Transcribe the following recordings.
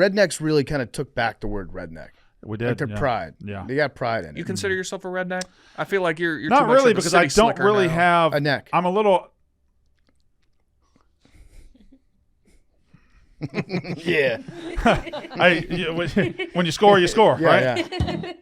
Rednecks really kind of took back the word redneck. We did. Like their pride. Yeah. They got pride in it. You consider yourself a redneck? I feel like you're not too much really of a because I city don't slicker really now. have a neck. I'm a little. Yeah. When you score, you score, right? Yeah.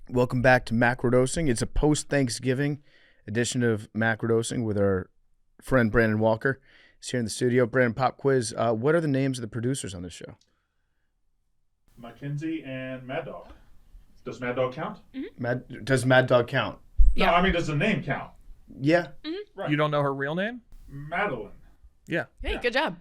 Welcome back to Macrodosing. It's a post-Thanksgiving edition of Macrodosing with our friend Brandon Walker. He's here in the studio. Brandon, pop quiz. What are the names of the producers on this show? Mackenzie and Mad Dog. Does Mad Dog count? Does Mad Dog count? No, I mean, does the name count? Yeah. Right. You don't know her real name? Madeline. Yeah. Hey, good job.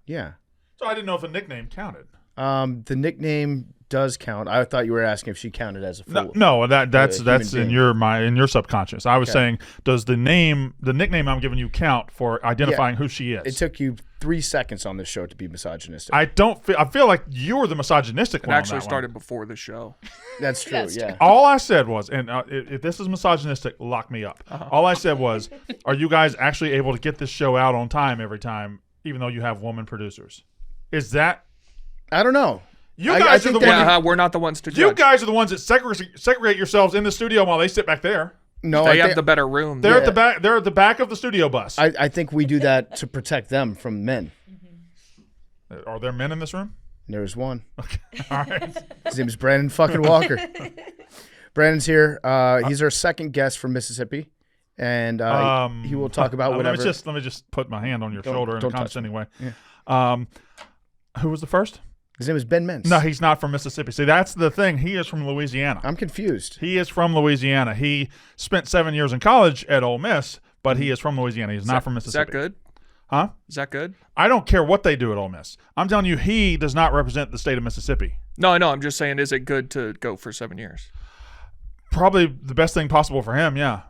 Yeah. So I didn't know if a nickname counted. The nickname does count. I thought you were asking if she counted as a full. No, that's human in being. your subconscious. I was Okay. saying, does the nickname I'm giving you count for identifying who she is? It took you 3 seconds on this show to be misogynistic. I feel like you were the misogynistic It one. actually on that started before the show. That's true. That's yeah. true. All I said was, and if this is misogynistic, lock me up. All I said was, are you guys actually able to get this show out on time every time, even though you have woman producers? Is that I don't know. you I guys are think the that- ones? We're not the ones to judge. You guys are the ones that segregate yourselves in the studio while they sit back there. No, They I, have the better room. They're at the back. They're at the back of the studio bus. I think we do that to protect them from men. Are there men in this room? There's one. Okay. All right. His name is Brandon fucking Walker. Brandon's here. He's our second guest from Mississippi, and he will talk about whatever. Let me just put my hand on your shoulder in a don't touch condescending way. Who was the first? His name is Ben Mintz. No, he's not from Mississippi. See, that's the thing. He is from Louisiana. I'm confused. He is from Louisiana. He spent 7 years in college at Ole Miss, but he is from Louisiana. He's not from Is Mississippi. that good? Huh? Is that good? I don't care what they do at Ole Miss. I'm telling you, he does not represent the state of Mississippi. No, I know. I'm just saying, is it good to go for 7 years? Probably the best thing possible for him, yeah.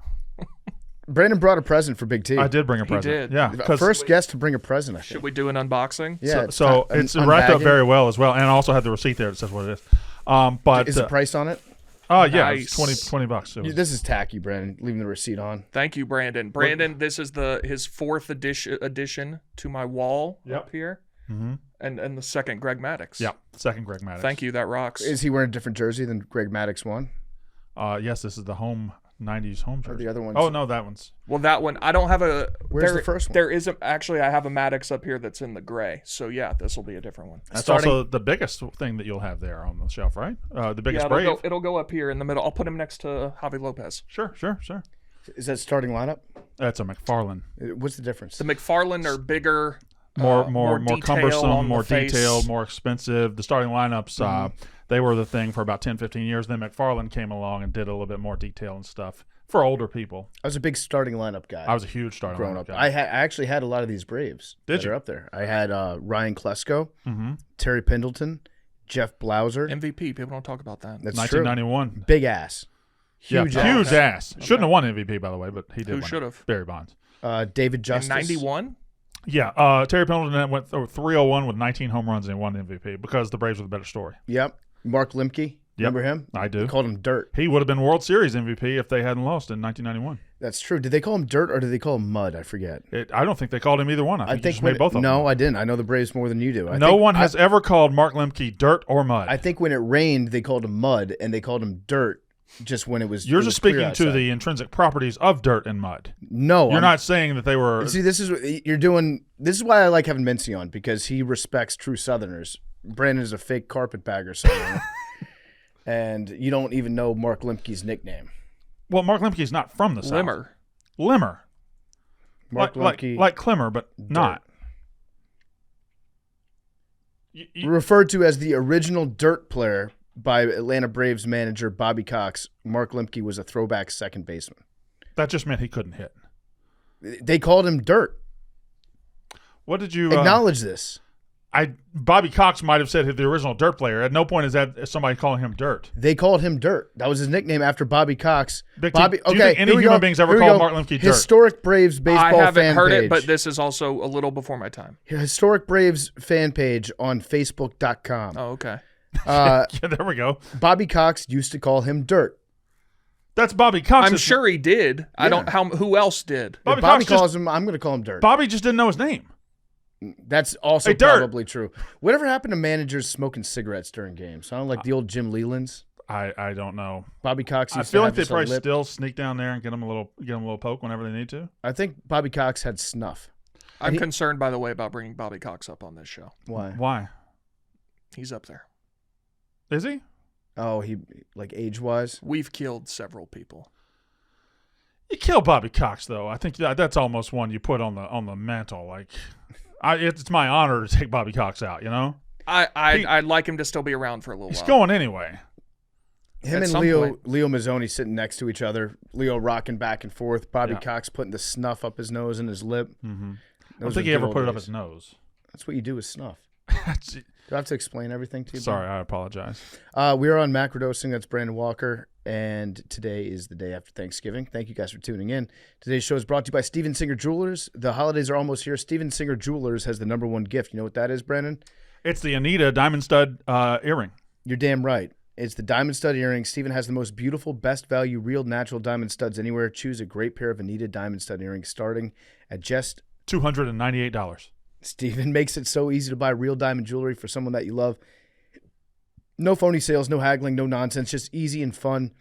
Brandon brought a present for Big T. I did bring a present. did. Yeah. First guest to bring a present, I think. Should we do an unboxing? Yeah. So it's wrapped up very well as well. And I also had the receipt there that says what it is. But Is the price on it? oh, yeah, Nice. it's 20 bucks. It was- This is tacky, Brandon. Leaving the receipt on. Thank you, Brandon. Brandon, this is his fourth addition to my wall up here, and the second Greg Maddox. yeah, second Greg Maddox. Thank you. That rocks. Is he wearing a different jersey than Greg Maddox won? Yes, this is the home 90s home Or jersey. the other ones? Oh, no, that one's. Well, that one I don't have a. Where's the first one? There isn't actually. I have a Maddox up here that's in the gray. So yeah, this will be a different one. That's Starting- also the biggest thing that you'll have there on the shelf, right? The biggest Yeah, Brave. it'll go up here in the middle. I'll put him next to Javi Lopez. Sure. Is that starting lineup? That's a McFarlane. What's the difference? The McFarland are bigger, More detail cumbersome, on more the face. detailed, more expensive. The starting lineups, they were the thing for about 10, 15 years. Then McFarlane came along and did a little bit more detail and stuff for older people. I was a big starting lineup guy. I was a huge starting growing lineup up. guy. I actually had a lot of these Braves. Did that you? are up there? I had Ryan Klesko, Terry Pendleton, Jeff Blauser. MVP. People don't talk about that. That's true. 1991. Big ass. Huge yeah, ass. huge ass. Shouldn't have won MVP, by the way, but he did. Who win it. should have? Barry Bonds. David In Justice. 91. Yeah, Terry Pendleton went 301 with 19 home runs and won MVP because the Braves were the better story. Yep. Mark Lemke. Remember him? I do. They called him Dirt. He would have been World Series MVP if they hadn't lost in 1991. That's true. Did they call him Dirt or did they call him Mud? I forget. I don't think they called him either one. I think, he just made both of them. No, I didn't. I know the Braves more than you do. No one has ever called Mark Lemke Dirt or Mud. I think when it rained, they called him Mud, and they called him Dirt just when it was. You're it just was clear speaking to outside. the intrinsic properties of dirt and mud. No, You're not saying that they were. See, this is what you're doing. This is why I like having Mincy on, because he respects true Southerners. Brandon is a fake carpetbagger Southerner, and you don't even know Mark Lemke's nickname. Well, Mark Lemke's not from the South. Limmer. Mark Lemke, like Clemmer, but not. Referred to as the original dirt player by Atlanta Braves manager Bobby Cox, Mark Lemke was a throwback second baseman. That just meant he couldn't hit. They called him Dirt. What did you acknowledge this? Bobby Cox might have said the original dirt player. At no point is that somebody calling him Dirt. They called him Dirt. That was his nickname after Bobby Cox. Do you okay, think any human beings ever called Mark Lemke Dirt? Historic Braves baseball fan I haven't heard page. it, but this is also a little before my time. Historic Braves fan page on Facebook.com. Oh, okay. Yeah, there we go. Bobby Cox used to call him Dirt. That's Bobby Cox. I'm sure he did. I don't. Who else did? If Bobby calls him, I'm going to call him Dirt. Bobby just didn't know his name. That's also Hey, Dirt. probably true. Whatever happened to managers smoking cigarettes during games? Sound like the old Jim Leland's. I don't know. Bobby Cox. I feel like they probably still sneak down there and get them a little poke whenever they need to. I think Bobby Cox had snuff. I'm concerned, by the way, about bringing Bobby Cox up on this show. Why? He's up there. Is he? Oh, he like age-wise. We've killed several people. You kill Bobby Cox, though. I think that's almost one you put on the mantle. Like, it's my honor to take Bobby Cox out. You know. I'd like him to still be around for a little while. He's going anyway. Him and Leo Mazzoni sitting next to each other. Leo rocking back and forth. Bobby Cox putting the snuff up his nose and his lip. Mm-hmm. I don't think he ever put it up his nose. That's what you do with snuff. Do I have to explain everything to you? Sorry, I apologize. We are on Macrodosing. That's Brandon Walker. And today is the day after Thanksgiving. Thank you guys for tuning in. Today's show is brought to you by Steven Singer Jewelers. The holidays are almost here. Steven Singer Jewelers has the #1 gift. You know what that is, Brandon? It's the Anita Diamond Stud earring. You're damn right. It's the Diamond Stud earring. Steven has the most beautiful, best value, real natural diamond studs anywhere. Choose a great pair of Anita Diamond Stud earrings starting at just $298. Steven makes it so easy to buy real diamond jewelry for someone that you love. No phony sales, no haggling, no nonsense, just easy and fun.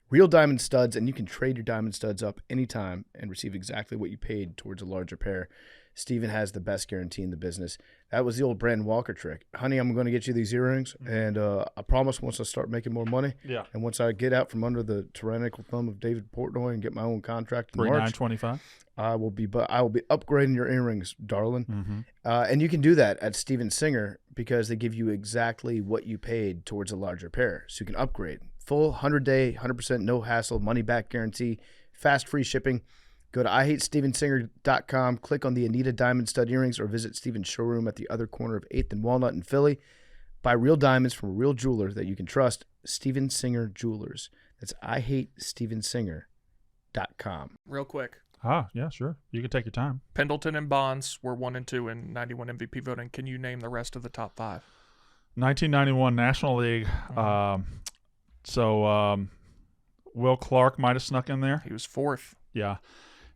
Real diamond studs, and you can trade your diamond studs up anytime and receive exactly what you paid towards a larger pair. Steven has the best guarantee in the business. That was the old Brandon Walker trick. Honey, I'm going to get you these earrings, and I promise once I start making more money, and once I get out from under the tyrannical thumb of David Portnoy and get my own contract in March, $9.25. I will be upgrading your earrings, darling. Mm-hmm. And you can do that at Steven Singer because they give you exactly what you paid towards a larger pair. So you can upgrade. Full 100-day, 100% no hassle, money-back guarantee, fast free shipping. Go to IHateStevenSinger.com, click on the Anita Diamond Stud Earrings, or visit Steven's showroom at the other corner of 8th and Walnut in Philly. Buy real diamonds from a real jeweler that you can trust. Steven Singer Jewelers. That's IHateStevenSinger.com. Real quick. Yeah, sure. You can take your time. Pendleton and Bonds were 1 and 2 in 91 MVP voting. Can you name the rest of the top 5? 1991 National League. Will Clark might have snuck in there. He was 4th. Yeah.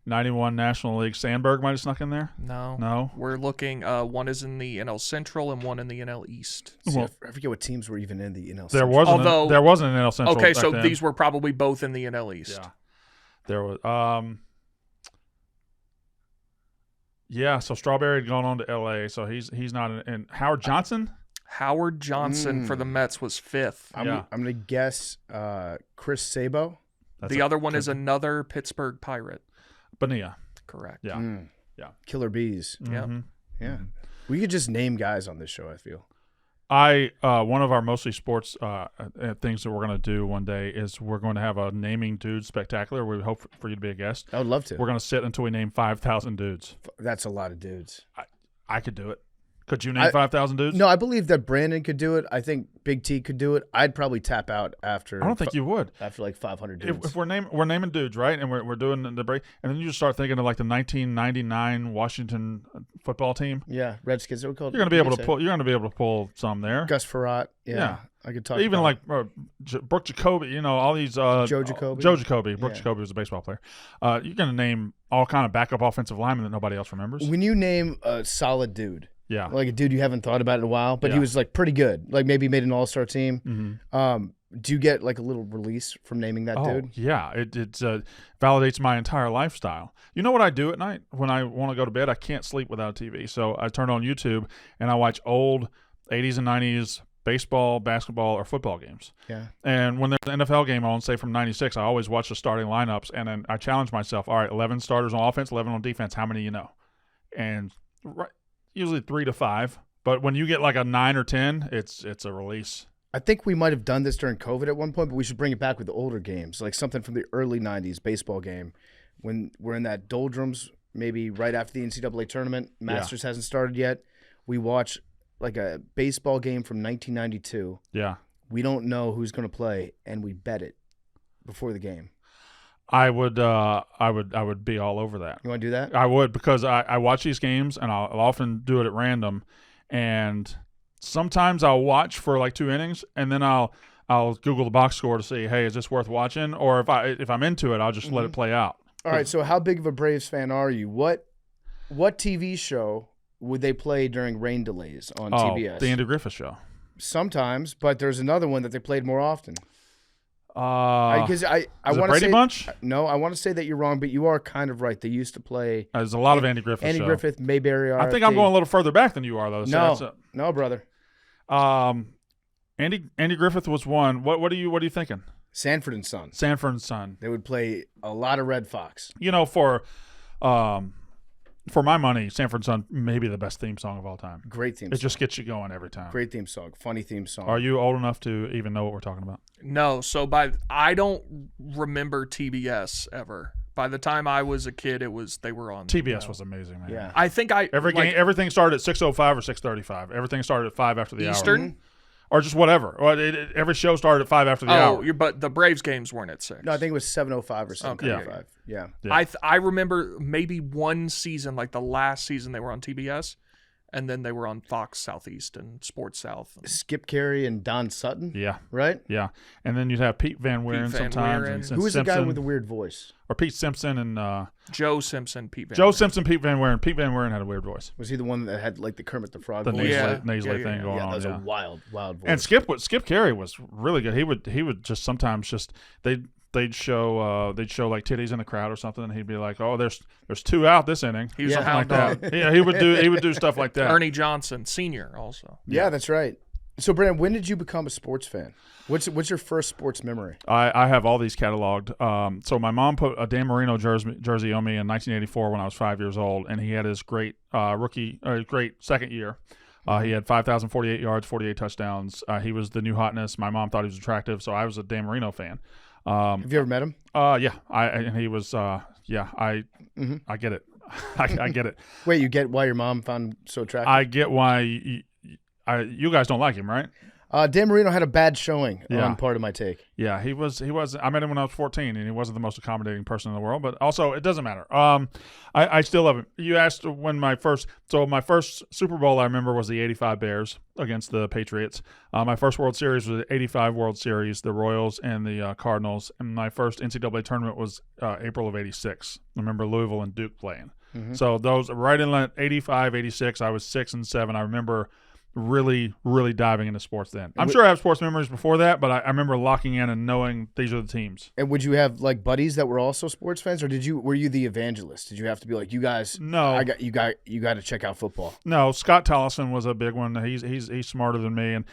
91 National League. Sandberg might have snuck in there. No. We're looking. One is in the NL Central and one in the NL East. See, I forget what teams were even in the NL Central. There wasn't an NL Central. Okay, so these were probably both in the NL East. Yeah. There was. So Strawberry had gone on to LA, so he's not in. And Howard Johnson? Howard Johnson for the Mets was 5th. I'm going to guess Chris Sabo. The other one is another Pittsburgh Pirate. Bonilla. Correct. Yeah. Killer Bees. Mm-hmm. Yeah. We could just name guys on this show, I feel. One of our mostly sports things that we're going to do one day is we're going to have a naming dudes spectacular. We hope for you to be a guest. I would love to. We're going to sit until we name 5,000 dudes. That's a lot of dudes. I could do it. Could you name 5,000 dudes? No, I believe that Brandon could do it. I think Big T could do it. I'd probably tap out after. I don't think you would. After like 500 dudes. If we're naming dudes, right, and we're doing the break, and then you just start thinking of like the 1999 Washington football team. Yeah, Redskins. You're going to be able to pull. You're going to be able to pull some there. Gus Farrat. Yeah. I could talk. Even like Brooke Jacoby. All these. Joe Jacoby. Joe Jacoby. Brooke Jacoby was a baseball player. You're going to name all kind of backup offensive linemen that nobody else remembers. When you name a solid dude. Yeah. Like a dude you haven't thought about in a while, but he was like pretty good. Like maybe made an all-star team. Mm-hmm. Do you get like a little release from naming that dude? Yeah. It validates my entire lifestyle. You know what I do at night when I want to go to bed? I can't sleep without TV. So I turn on YouTube and I watch old 80s and 90s baseball, basketball, or football games. Yeah. And when there's an NFL game on, say from 96, I always watch the starting lineups and then I challenge myself, all right, 11 starters on offense, 11 on defense. How many you know? And usually 3 to 5, but when you get like a 9 or 10, it's a release. I think we might have done this during COVID at one point, but we should bring it back with the older games, like something from the early 90s baseball game when we're in that doldrums, maybe right after the NCAA tournament. Masters hasn't started yet. We watch like a baseball game from 1992. Yeah. We don't know who's going to play, and we bet it before the game. I would be all over that. You want to do that? I would, because I watch these games and I'll often do it at random, and sometimes I'll watch for like 2 innings, and then I'll Google the box score to see, hey, is this worth watching? Or if I'm into it, I'll just let it play out. All right. So how big of a Braves fan are you? What TV show would they play during rain delays on TBS? The Andy Griffith Show. Sometimes, but there's another one that they played more often. Because I want to Brady say Bunch? No, I want to say that you're wrong, but you are kind of right. They used to play. There's a lot of Andy Griffith. Andy Griffith, Mayberry. RFD. I think I'm going a little further back than you are, though. So no, brother. Andy Griffith was one. What are you thinking? Sanford and Son. Sanford and Son. They would play a lot of Red Fox. For my money, Sanford and Son may be the best theme song of all time. Great theme song. It just gets you going every time. Great theme song. Funny theme song. Are you old enough to even know what we're talking about? No. So I don't remember TBS ever. By the time I was a kid, they were on. TBS was amazing, man. Yeah. I think everything started at 6:05 or 6:35. Everything started at 5 after the Eastern? hour. Or just whatever. Every show started at 5 after the hour. But the Braves games weren't at 6. No, I think it was 7:05 or 7:35. Okay. Yeah. I remember maybe one season, like the last season, they were on TBS, and then they were on Fox Southeast and Sports South. Skip Carey and Don Sutton. Yeah. Right? Yeah. And then you'd have Pete Van Wieren sometimes. And who was the Simpson, guy with the weird voice? Or Pete Simpson and Joe Simpson, Pete Van Joe Wieren. Simpson, Pete Van Wieren. Pete Van Wieren had a weird voice. Was he the one that had like the Kermit the Frog The voice? nasally thing going on. Yeah, that was a wild voice. And Skip Carey was really good. He would just sometimes they'd show like titties in the crowd or something, and he'd be like, "Oh, there's 2 out this inning." He was a something hound like dog. that. Yeah, he would do stuff like that. Ernie Johnson Sr. also. Yeah, that's right. So, Brandon, when did you become a sports fan? What's your first sports memory? I have all these cataloged. So my mom put a Dan Marino jersey on me in 1984 when I was 5 years old, and he had his great great second year. He had 5,048 yards, 48 touchdowns. He was the new hotness. My mom thought he was attractive, so I was a Dan Marino fan. Have you ever met him? Yeah. And he was. I get it. I get it. Wait, you get why your mom found him so attractive? I get why you guys don't like him, right? Dan Marino had a bad showing on Part of My Take. Yeah, he was. I met him when I was 14, and he wasn't the most accommodating person in the world. But also, it doesn't matter. I still love him. You asked when my first Super Bowl I remember was the '85 Bears against the Patriots. My first World Series was the '85 World Series, the Royals and the Cardinals. And my first NCAA tournament was April of '86. I remember Louisville and Duke playing. Mm-hmm. So those right in '85, '86, I was 6 and 7. I remember really, really diving into sports then. I'm sure I have sports memories before that, but I remember locking in and knowing these are the teams. And would you have like buddies that were also sports fans, or were you the evangelist? Did you have to be like, you guys? No, you got to check out football. No, Scott Tollison was a big one. He's smarter than me, and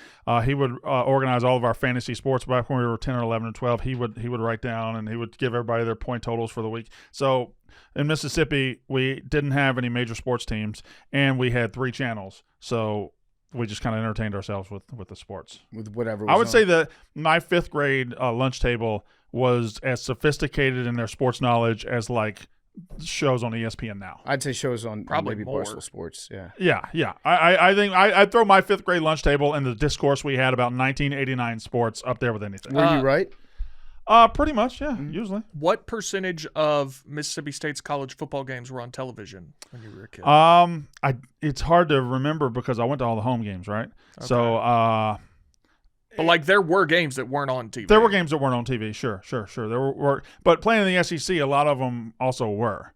he would organize all of our fantasy sports back when we were 10 or 11 or 12. He would write down and he would give everybody their point totals for the week. So in Mississippi, we didn't have any major sports teams, and we had 3 channels. So we just kind of entertained ourselves with the sports. With whatever was I would on. say that my 5th grade lunch table was as sophisticated in their sports knowledge as like shows on ESPN now. I'd say shows on probably maybe more. Barstool Sports. Yeah. Yeah. I think I'd throw my 5th grade lunch table and the discourse we had about 1989 sports up there with anything. Were you right? Pretty much, yeah, usually. What percentage of Mississippi State's college football games were on television when you were a kid? It's hard to remember because I went to all the home games, right? Okay. So, but like there were games that weren't on TV. There were games that weren't on TV, sure. There were, but playing in the SEC, a lot of them also were.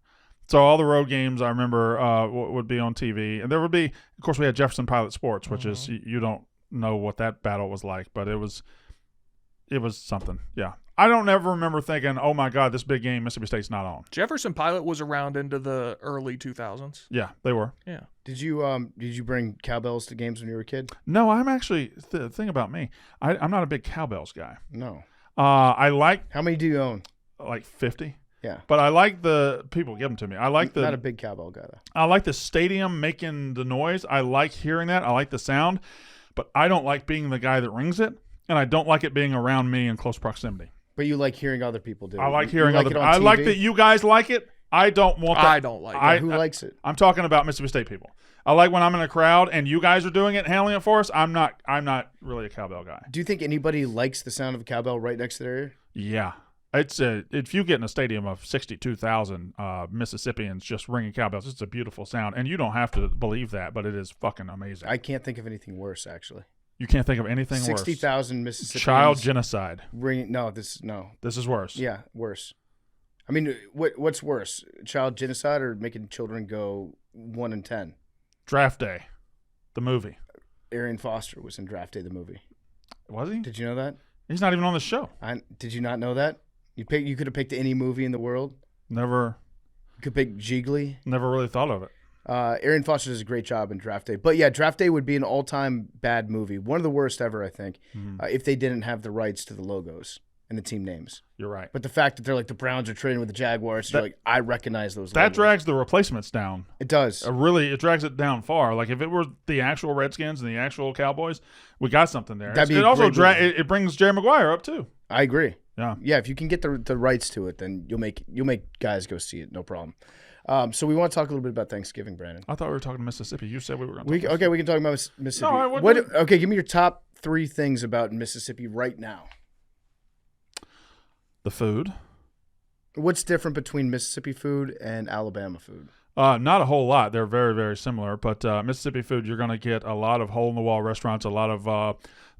So all the road games I remember would be on TV, and there would be, of course, we had Jefferson Pilot Sports, which is you don't know what that battle was like, but it was something, yeah. I don't ever remember thinking, oh, my God, this big game, Mississippi State's not on. Jefferson Pilot was around into the early 2000s. Yeah, they were. Yeah. Did you bring cowbells to games when you were a kid? No, I'm actually the thing about me. I'm not a big cowbells guy. No. I like. How many do you own? Like 50. Yeah. But I like the people give them to me. I like not a big cowbell guy though. I like the stadium making the noise. I like hearing that. I like the sound, but I don't like being the guy that rings it, and I don't like it being around me in close proximity. But you like hearing other people do it. I like hearing other people. I like that you guys like it. I don't want that. I don't like it. Who likes it? I'm talking about Mississippi State people. I like when I'm in a crowd and you guys are doing it, handling it for us. I'm not really a cowbell guy. Do you think anybody likes the sound of a cowbell right next to their ear? Yeah. It's if you get in a stadium of 62,000 Mississippians just ringing cowbells, it's a beautiful sound, and you don't have to believe that, but it is fucking amazing. I can't think of anything worse, actually. You can't think of anything 60,000 Mississippians. Child genocide. Ringing, This is worse. Yeah, worse. I mean, what's worse, child genocide or making children go 1 in 10? Draft Day, the movie. Arian Foster was in Draft Day, the movie. Was he? Did you know that? He's not even on the show. Did you not know that? You could have picked any movie in the world. Never. You could pick Jiggly. Never really thought of it. Arian Foster does a great job in Draft Day. But yeah, Draft Day would be an all-time bad movie. One of the worst ever, I think, if they didn't have the rights to the logos and the team names. You're right. But the fact that they're like the Browns are trading with the Jaguars, you're like, I recognize those That logos. drags the replacements down. It does. It drags it down far. Like if it were the actual Redskins and the actual Cowboys, we got something there. That'd be it also great movie. it brings Jerry Maguire up too. I agree. Yeah. Yeah, if you can get the rights to it, then you'll make guys go see it, no problem. So we want to talk a little bit about Thanksgiving, Brandon. I thought we were talking Mississippi. You said we were going to talk Okay, we can talk about Mississippi. No, Okay, give me your top 3 things about Mississippi right now. The food. What's different between Mississippi food and Alabama food? Not a whole lot. They're very, very similar. But Mississippi food, you're going to get a lot of hole-in-the-wall restaurants, a lot of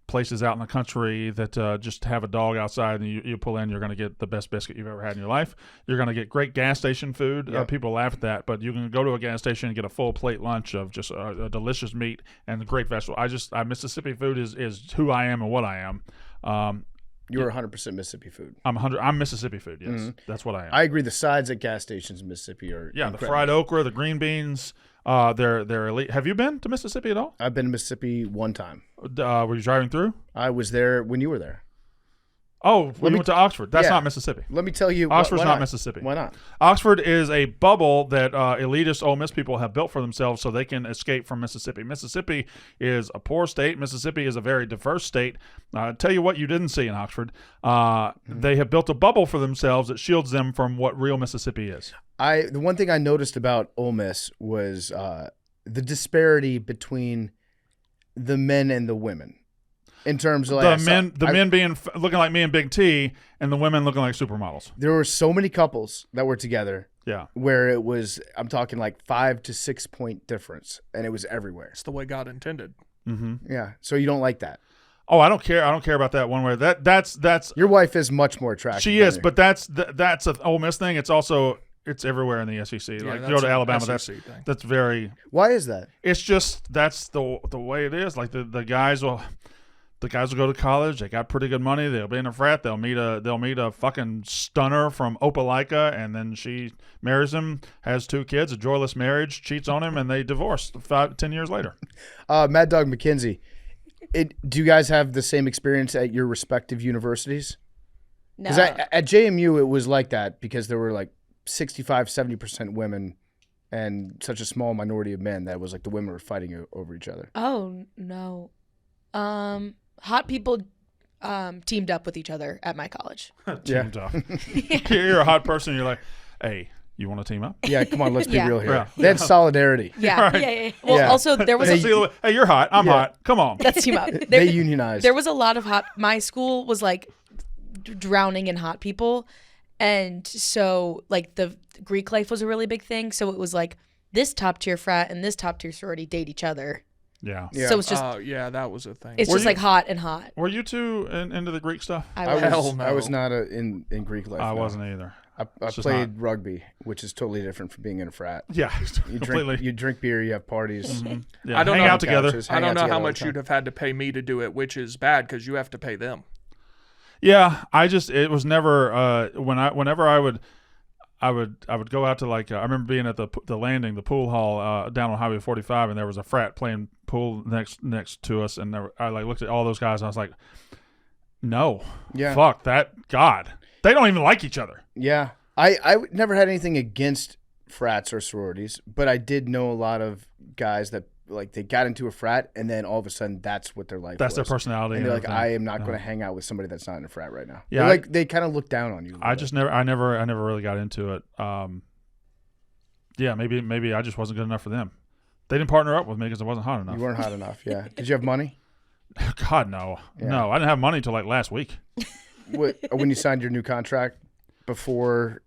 places out in the country that just have a dog outside and you pull in, you're going to get the best biscuit you've ever had in your life. You're going to get great gas station food. Yep. People laugh at that, but you can go to a gas station and get a full plate lunch of just a delicious meat and great vegetable. Mississippi food is who I am and what I am. You're 100% Mississippi food. I'm Mississippi food, yes. Mm-hmm. That's what I am. I agree. The sides at gas stations in Mississippi are incredible. The fried okra, the green beans, they're elite. Have you been to Mississippi at all? I've been to Mississippi one time. Were you driving through? I was there when you were there. Oh, when you went to Oxford. That's yeah. not Mississippi. Let me tell you. Oxford's why not Mississippi. Why not? Oxford is a bubble that elitist Ole Miss people have built for themselves so they can escape from Mississippi. Mississippi is a poor state. Mississippi is a very diverse state. I'll tell you what you didn't see in Oxford. They have built a bubble for themselves that shields them from what real Mississippi is. The one thing I noticed about Ole Miss was the disparity between the men and the women. In terms of the men being looking like me and Big T, and the women looking like supermodels. There were so many couples that were together. Yeah, where it was, I'm talking like 5 to 6 point difference, and it was everywhere. It's the way God intended. Mm-hmm. Yeah, so you don't like that? Oh, I don't care. I don't care about that one way. That's your wife is much more attractive. She is, but that's an Ole Miss thing. It's also everywhere in the SEC. Yeah, like you go to Alabama, SEC that's very. Why is that? It's just that's the way it is. Like the guys will. The guys will go to college. They got pretty good money. They'll be in a frat. They'll meet a fucking stunner from Opelika, and then she marries him, has 2 kids, a joyless marriage, cheats on him, and they divorce 10 years later. Mad Dog McKenzie, do you guys have the same experience at your respective universities? No. Because at JMU it was like that because there were like 65-70% women and such a small minority of men that was like the women were fighting over each other. Oh no. Hot people teamed up with each other at my college. Teamed up. You're a hot person. You're like, hey, you want to team up? Yeah, come on, let's be Yeah. real here. Yeah. They had solidarity. Yeah, Right. yeah. Well, Yeah. also there was Hey, you're hot. I'm hot. Come on. let's team up. They unionized. There was a lot of hot. My school was like drowning in hot people, and so like the Greek life was a really big thing. So it was like this top tier frat and this top tier sorority date each other. Yeah. So it's just that was a thing. it's Were just you- like hot and hot. Were you two into the Greek stuff? I was. Hell no. I was not in Greek life. I no. wasn't either. I It's just played rugby, which is totally different from being in a frat. Yeah, You completely. drink beer, you have parties. Yeah, I don't hang know. out together. Couches, I hang don't out know together how all the much time. you'd have had to pay me to do it, which is bad because you have to pay them. Yeah, it was never whenever I would go out to like I remember being at the landing, the pool hall down on Highway 45, and there was a frat playing pool next to us, and I like looked at all those guys, and I was like, no, Yeah. fuck that, God, they don't even like each other. Yeah. I never had anything against frats or sororities, but I did know a lot of guys that like they got into a frat and then all of a sudden that's what their life That's was. their personality. And they're like, everything. I am not going to hang out with somebody that's not in a frat right now. Yeah, They're like they kind of look down on you. a little I bit. just I never really got into it. Yeah, maybe I just wasn't good enough for them. They didn't partner up with me because I wasn't hot enough. You weren't hot enough. Yeah. Did you have money? God, no. Yeah. No, I didn't have money till like last week. When you signed your new contract, before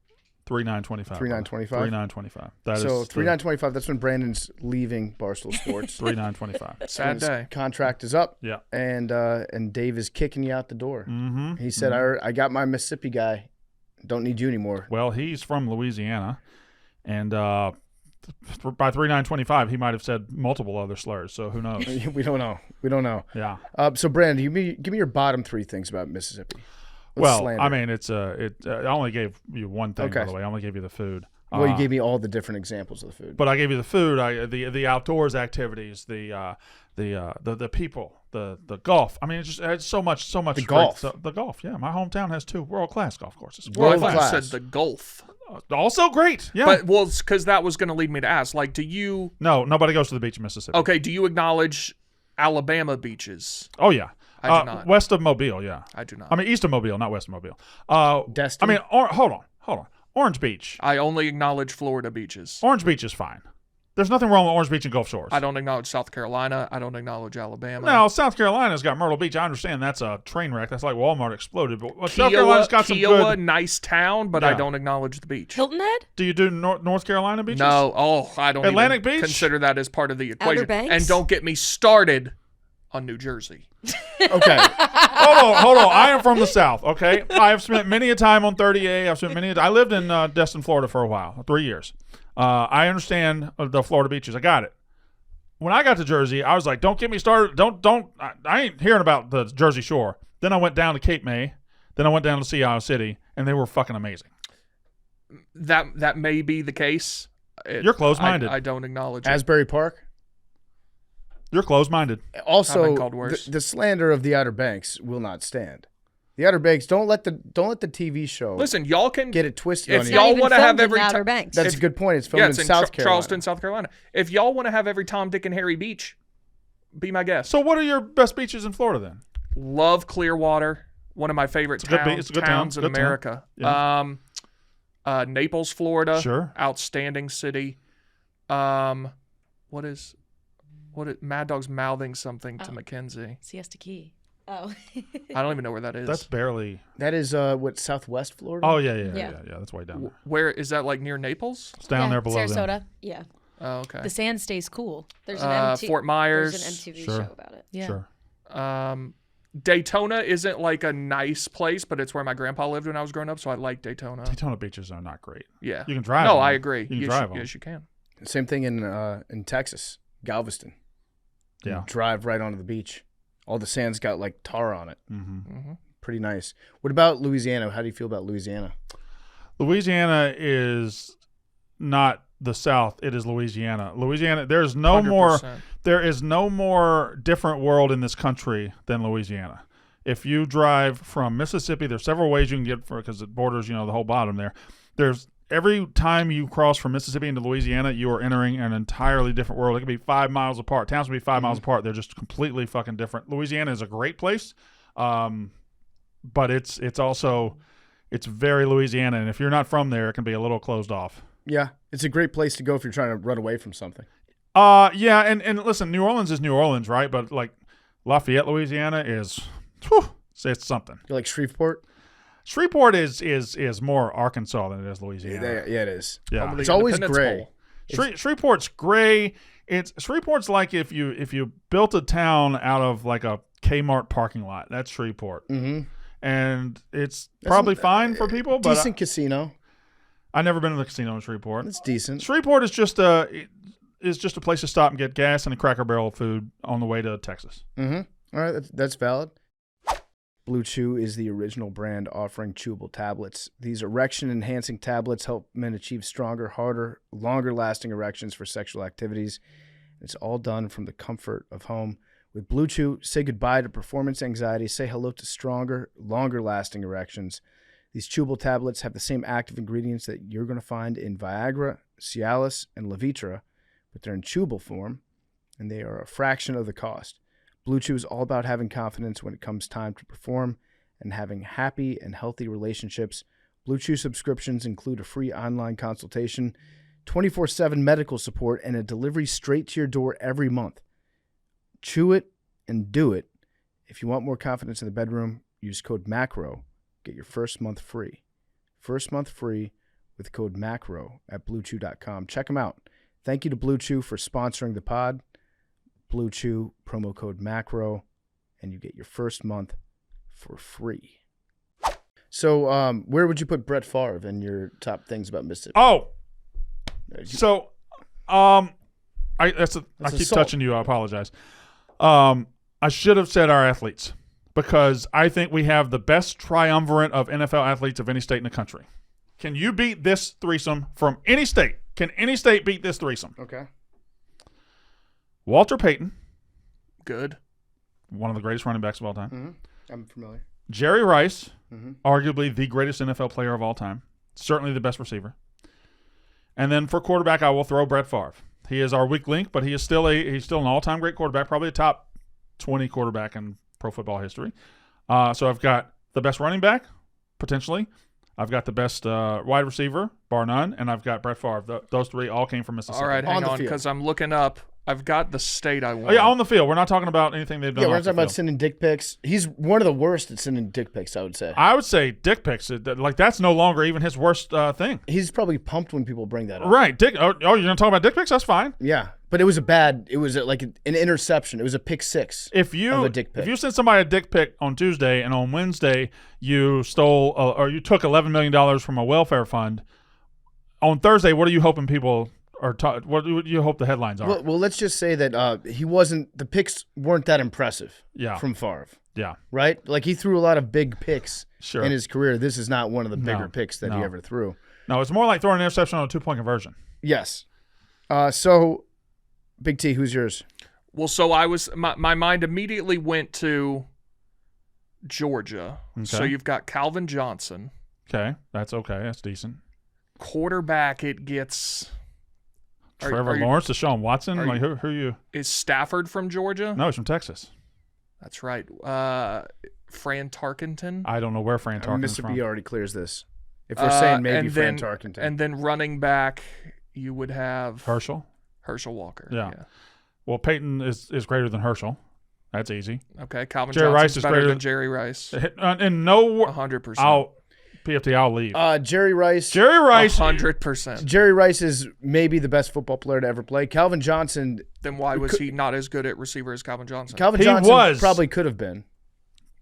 $3,925. $3,925? $3,925. That is so $3,925. That's when Brandon's leaving Barstool Sports. $3,925. Sad day. Contract is up. Yeah. And Dave is kicking you out the door. Mm-hmm. He said, I got my Mississippi guy. Don't need you anymore. Well, he's from Louisiana, and by $3,925, he might have said multiple other slurs. So who knows? We don't know. Yeah. So Brandon, give me your bottom 3 things about Mississippi. Let's slander. I mean, I only gave you one thing, Okay. by the way. I only gave you the food. Well, you gave me all the different examples of the food. But I gave you the food, the outdoors activities, the people, the golf. I mean, it's so much. The golf. The golf. Yeah, my hometown has 2 world-class golf courses. Well, I World thought class. you said the Gulf. Also great. Yeah. But, well, because that was going to lead me to ask, like, do you... No, nobody goes to the beach in Mississippi. Okay, do you acknowledge Alabama beaches? Oh, yeah. I do not. West of Mobile, yeah. I do not. I mean, east of Mobile, not west of Mobile. Destin? I mean, hold on. Orange Beach. I only acknowledge Florida beaches. Orange Beach is fine. There's nothing wrong with Orange Beach and Gulf Shores. I don't acknowledge South Carolina. I don't acknowledge Alabama. Now, South Carolina's got Myrtle Beach. I understand that's a train wreck. That's like Walmart exploded. But South Carolina's got some Kiowa, good. nice town, but I Yeah. don't acknowledge the beach. Hilton Head? Do you do North Carolina beaches? No, I don't Atlantic even Beach? consider that as part of the equation. Banks? And don't get me started on New Jersey. Okay. Hold on. I am from the South, okay? I have spent many a time on 30A. I lived in Destin, Florida for a while, 3 years. I understand the Florida beaches. I got it. When I got to Jersey, I was like, don't get me started. I ain't hearing about the Jersey Shore. Then I went down to Cape May. Then I went down to Sea Isle City, and they were fucking amazing. That may be the case. You're closed-minded. I don't acknowledge it. Asbury Park. You're closed-minded. I've Also, been called worse. the slander of the Outer Banks will not stand. The Outer Banks, don't let the TV show Listen, y'all can get it twisted if on It's you. y'all not even want to have filmed in every the Outer time. Banks. That's a good point. It's filmed Yeah, in it's in South Carolina. Charleston, South Carolina. If y'all want to have every Tom, Dick, and Harry beach, be my guest. So what are your best beaches in Florida then? Love Clearwater, one of my favorite It's a good towns town. in Good town. America. Yeah. Naples, Florida. Sure. Outstanding city. What is Mad Dog's mouthing something to Mackenzie? Siesta Key. Oh. I don't even know where that is. That's barely. That is Southwest Florida. Oh yeah. Yeah. That's way down there. Where is that? Like near Naples? It's down there below Sarasota. them. Yeah. Oh, okay. The sand stays cool. There's an Fort Myers. There's an MTV Sure. show about it. Yeah. Sure. Daytona isn't like a nice place, but it's where my grandpa lived when I was growing up, so I like Daytona. Daytona beaches are not great. Yeah. You can drive. No, them. I agree. You can yes, drive them. yes, you can. Same thing in Texas, Galveston. You Yeah. drive right onto the beach. All the sand's got like tar on it. Mm-hmm. Pretty nice. What about Louisiana? How do you feel about Louisiana? Louisiana is not the South. It is Louisiana. Louisiana. There's no more. 100%. There is no more different world in this country than Louisiana. If you drive from Mississippi, there's several ways you can get because it borders, the whole bottom there. There's every time you cross from Mississippi into Louisiana, you are entering an entirely different world. It could be 5 miles apart. Towns can be 5 miles apart. They're just completely fucking different. Louisiana is a great place, but it's very Louisiana, and if you're not from there, it can be a little closed off. Yeah, it's a great place to go if you're trying to run away from something. Yeah, and listen, New Orleans is New Orleans, right? But like Lafayette, Louisiana is, it's something. You like Shreveport? Shreveport is more Arkansas than it is Louisiana. Yeah, it is. Yeah. Home of the It's always Independence gray. Bowl. Shreveport's gray. Shreveport's like if you built a town out of like a Kmart parking lot. That's Shreveport, Mm-hmm. and it's probably fine for people. But Decent casino. I've never been to the casino in Shreveport. It's decent. Shreveport is just a place to stop and get gas and a Cracker Barrel food on the way to Texas. Mm-hmm. All right, that's valid. Blue Chew is the original brand offering chewable tablets. These erection-enhancing tablets help men achieve stronger, harder, longer-lasting erections for sexual activities. It's all done from the comfort of home. With Blue Chew, say goodbye to performance anxiety. Say hello to stronger, longer-lasting erections. These chewable tablets have the same active ingredients that you're going to find in Viagra, Cialis, and Levitra, but they're in chewable form, and they are a fraction of the cost. Blue Chew is all about having confidence when it comes time to perform and having happy and healthy relationships. Blue Chew subscriptions include a free online consultation, 24/7 medical support, and a delivery straight to your door every month. Chew it and do it. If you want more confidence in the bedroom, use code MACRO. Get your first month free. First month free with code MACRO at BlueChew.com. Check them out. Thank you to Blue Chew for sponsoring the pod. Blue Chew, promo code MACRO, and you get your first month for free. So, where would you put Brett Favre in your top things about Mississippi? Oh, so, I keep assault. touching you. I apologize. I should have said our athletes because I think we have the best triumvirate of NFL athletes of any state in the country. Can you beat this threesome from any state? Can any state beat this threesome? Okay. Walter Payton, Good. one of the greatest running backs of all time. Mm-hmm. I'm familiar. Jerry Rice, Mm-hmm. arguably the greatest NFL player of all time. Certainly the best receiver. And then for quarterback, I will throw Brett Favre. He is our weak link, but he's still an all-time great quarterback, probably a top 20 quarterback in pro football history. So I've got the best running back, potentially. I've got the best wide receiver, bar none, and I've got Brett Favre. Those three all came from Mississippi. All right, On hang the on, field. because I'm looking up. I've got the state I want. Oh, yeah, on the field. We're not talking about anything they've done. Yeah, we're off talking the about field. sending dick pics. He's one of the worst at sending dick pics, I would say. I would say dick pics. Like, that's no longer even his worst thing. He's probably pumped when people bring that up. Right. Dick. Oh, you're going to talk about dick pics? That's fine. Yeah, but it was like an interception. It was a pick six. If you Of a dick pic. if you sent somebody a dick pic on Tuesday and on Wednesday you stole or you took $11 million from a welfare fund, on Thursday, what are you hoping people are? What do you hope the headlines are? Well, let's just say that he wasn't. The picks weren't that impressive. Yeah. From Favre, Yeah. right? Like he threw a lot of big picks Sure. in his career. This is not one of the bigger picks that he no. ever threw. No, it's more like throwing an interception on a 2-point conversion. Yes. So, Big T, who's yours? Well, so my mind immediately went to Georgia. So Okay. you've got Calvin Johnson. Okay, that's okay. That's decent. Quarterback, it gets. Trevor Lawrence, Deshaun Watson. are Like you- who are you? Is Stafford from Georgia? No, he's from Texas. That's right. Fran Tarkenton. I don't know where Fran Tarkenton's Mississippi from. already clears this. If we're saying maybe and Fran then- Tarkenton. And then running back, you would have Herschel. Herschel Walker. Yeah. Well, Peyton is greater than Herschel. That's easy. Okay. Calvin Jerry Johnson's Rice is better greater than than- Jerry Rice. And no, 100%. I'll leave. Jerry Rice. Jerry Rice. 100%. Jerry Rice is maybe the best football player to ever play. Calvin Johnson. Then why was he not as good at receiver as Calvin Johnson? Calvin He Johnson was. probably could have been.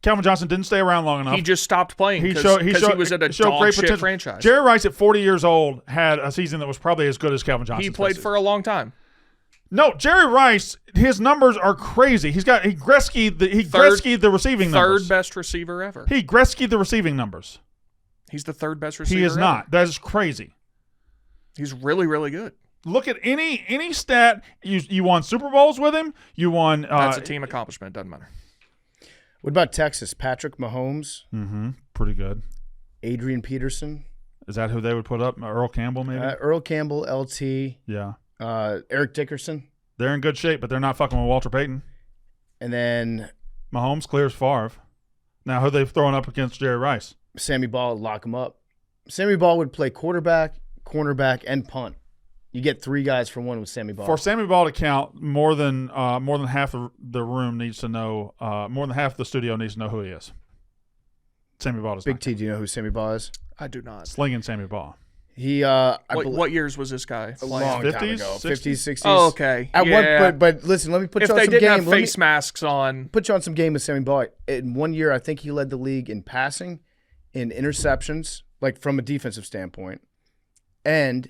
Calvin Johnson didn't stay around long enough. He just stopped playing He because showed he was at a showed dog great shit potential. franchise. Jerry Rice at 40 years old had a season that was probably as good as Calvin Johnson. He played for a long time. No, Jerry Rice. His numbers are crazy. He Gretzky'd the receiving numbers. Third best receiver ever. He Gretzky'd the receiving numbers. He's the third best receiver He is ever. not. That is crazy. He's really, really good. Look at any stat. You won Super Bowls with him. You won. That's a team accomplishment. Doesn't matter. What about Texas? Patrick Mahomes, Pretty good. Adrian Peterson, Is that who they would put up? Earl Campbell, maybe? Earl Campbell, LT, Yeah. Eric Dickerson, They're in good shape, but they're not fucking with Walter Payton. and then Mahomes clears Favre. Now, who they throwing up against Jerry Rice? Sammy Ball would lock him up. Sammy Ball would play quarterback, cornerback, and punt. You get three guys for one with Sammy Ball. For Sammy Ball to count, more than half of the room needs to know. More than half of the studio needs to know who he is. Sammy Ball does Big not. T, do you know who Sammy Ball is? I do not. Slinging Sammy Ball. He, What years was this guy? a playing? long time 50s, ago, 60s? 50s, 60s. Oh, okay. At Yeah. one, but listen, let me put If you on they some didn't game. have Let me face masks on, put you on some game with Sammy Ball. In 1 year, I think he led the league in passing, in interceptions, like from a defensive standpoint, and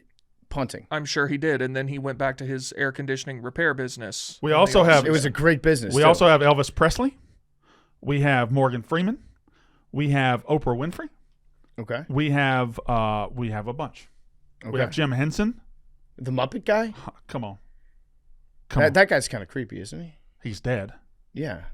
punting. I'm sure he did. And then he went back to his air conditioning repair business. We also have- It was a great business. We too. also have Elvis Presley. We have Morgan Freeman. We have Oprah Winfrey. okay. We have a bunch. Okay. We have Jim Henson. The Muppet guy. Come on. Come on. That guy's kind of creepy, isn't he? He's dead. Yeah,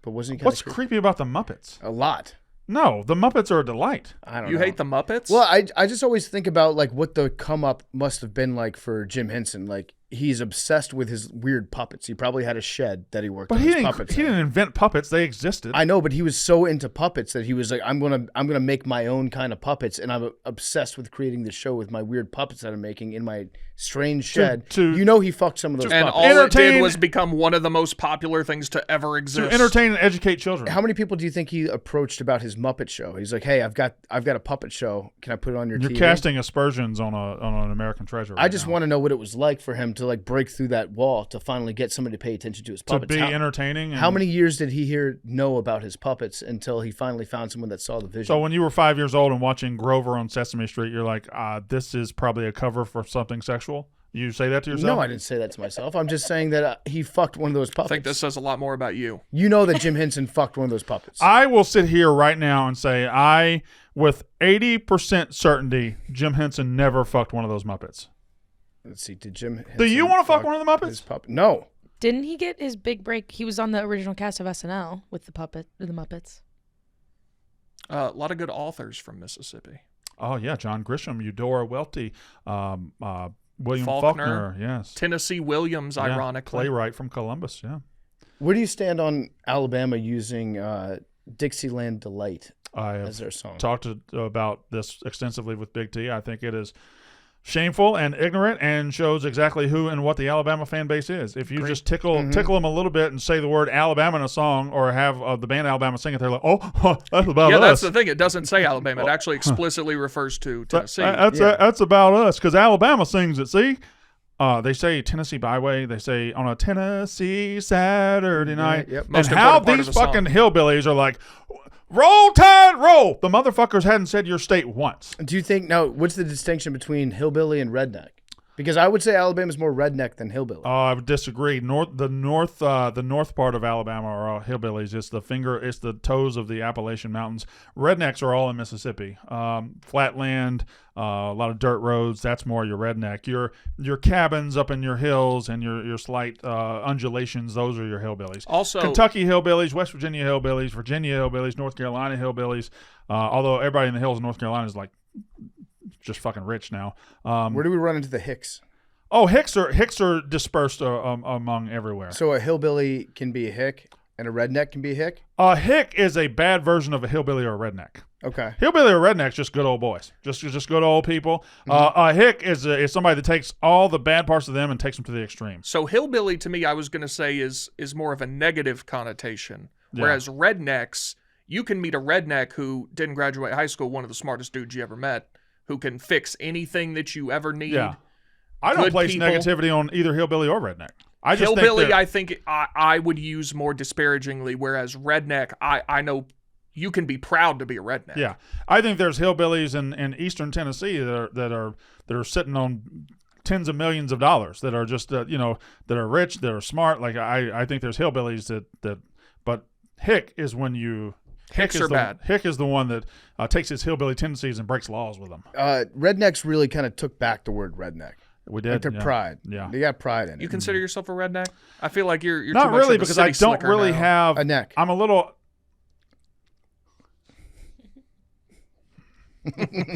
but wasn't he kind What's of creepy about the Muppets? A lot. No, the Muppets are a delight. I don't You know. hate the Muppets? Well, I just always think about like what the come up must have been like for Jim Henson. Like he's obsessed with his weird puppets. He probably had a shed that he worked But on he his didn't. puppets. He didn't invent puppets; they existed. I know, but he was so into puppets that he was like, I'm gonna make my own kind of puppets, and I'm obsessed with creating this show with my weird puppets that I'm making in my strange shed. He fucked some of those And puppets. all it did was become one of the most popular things to ever exist. To entertain and educate children. How many people do you think he approached about his Muppet show? He's like, hey, I've got a puppet show. Can I put it on your You're TV? casting aspersions on an American treasure. I just want to know what it was like for him to like break through that wall to finally get somebody to pay attention to his puppets. To be entertaining. How many years did he know about his puppets until he finally found someone that saw the vision? So when you were 5 years old and watching Grover on Sesame Street, you're like, this is probably a cover for something sexual? You say that to yourself? No, I didn't say that to myself. I'm just saying that he fucked one of those puppets. I think this says a lot more about you. You know that Jim Henson fucked one of those puppets. I will sit here right now and say with 80% certainty, Jim Henson never fucked one of those Muppets. Let's see. Did Jim Henson Do you want to fuck one of the Muppets? No. Didn't he get his big break? He was on the original cast of SNL with the Muppets. A lot of good authors from Mississippi. Oh, yeah. John Grisham, Eudora Welty, William Faulkner, yes. Tennessee Williams, Yeah, ironically. playwright from Columbus, yeah. Where do you stand on Alabama using Dixieland Delight I as have their song? talked about this extensively with Big T. I think it is shameful and ignorant and shows exactly who and what the Alabama fan base is. If you just tickle them a little bit and say the word Alabama in a song or have the band Alabama sing it, they're like, oh, that's about us. Yeah, that's the thing. It doesn't say Alabama. It actually explicitly refers to Tennessee. That's about us because Alabama sings it, see? They say Tennessee Byway. They say on a Tennessee Saturday night. Yep. And Most how important part of these the fucking song. hillbillies are like, roll tide, roll. The motherfuckers hadn't said your state once. Do you think now? What's the distinction between hillbilly and redneck? Because I would say Alabama's more redneck than hillbilly. I would disagree. The north part of Alabama are all hillbillies. It's the toes of the Appalachian Mountains. Rednecks are all in Mississippi. Flatland, a lot of dirt roads. That's more your redneck. Your cabins up in your hills and your slight undulations. Those are your hillbillies. Also, Kentucky hillbillies, West Virginia hillbillies, North Carolina hillbillies. Although everybody in the hills of North Carolina is like just fucking rich now. Where do we run into the Hicks? Oh, Hicks are dispersed among everywhere. So a hillbilly can be a Hick and a redneck can be a Hick? A Hick is a bad version of a hillbilly or a redneck. Okay. Hillbilly or redneck's just good old boys, just good old people. A Hick is somebody that takes all the bad parts of them and takes them to the extreme. So hillbilly to me, I was going to say is more of a negative connotation, Yeah. whereas rednecks, you can meet a redneck who didn't graduate high school, one of the smartest dudes you ever met, who can fix anything that you ever need. Yeah. I don't Good place people. negativity on either hillbilly or redneck. I just Hillbilly, think I think I would use more disparagingly, whereas redneck, I know you can be proud to be a redneck. yeah, I think there's hillbillies in eastern Tennessee that are sitting on tens of millions of dollars that are just that are rich, that are smart. Like I think there's hillbillies that but Hick is when you Hicks are bad. Hick is the one that takes his hillbilly tendencies and breaks laws with them. Rednecks really kind of took back the word redneck. We did. Like their pride. Yeah. They got pride in it. You consider yourself a redneck? I feel like you're Not too much really of a because I city don't slicker really now. have a neck. I'm a little.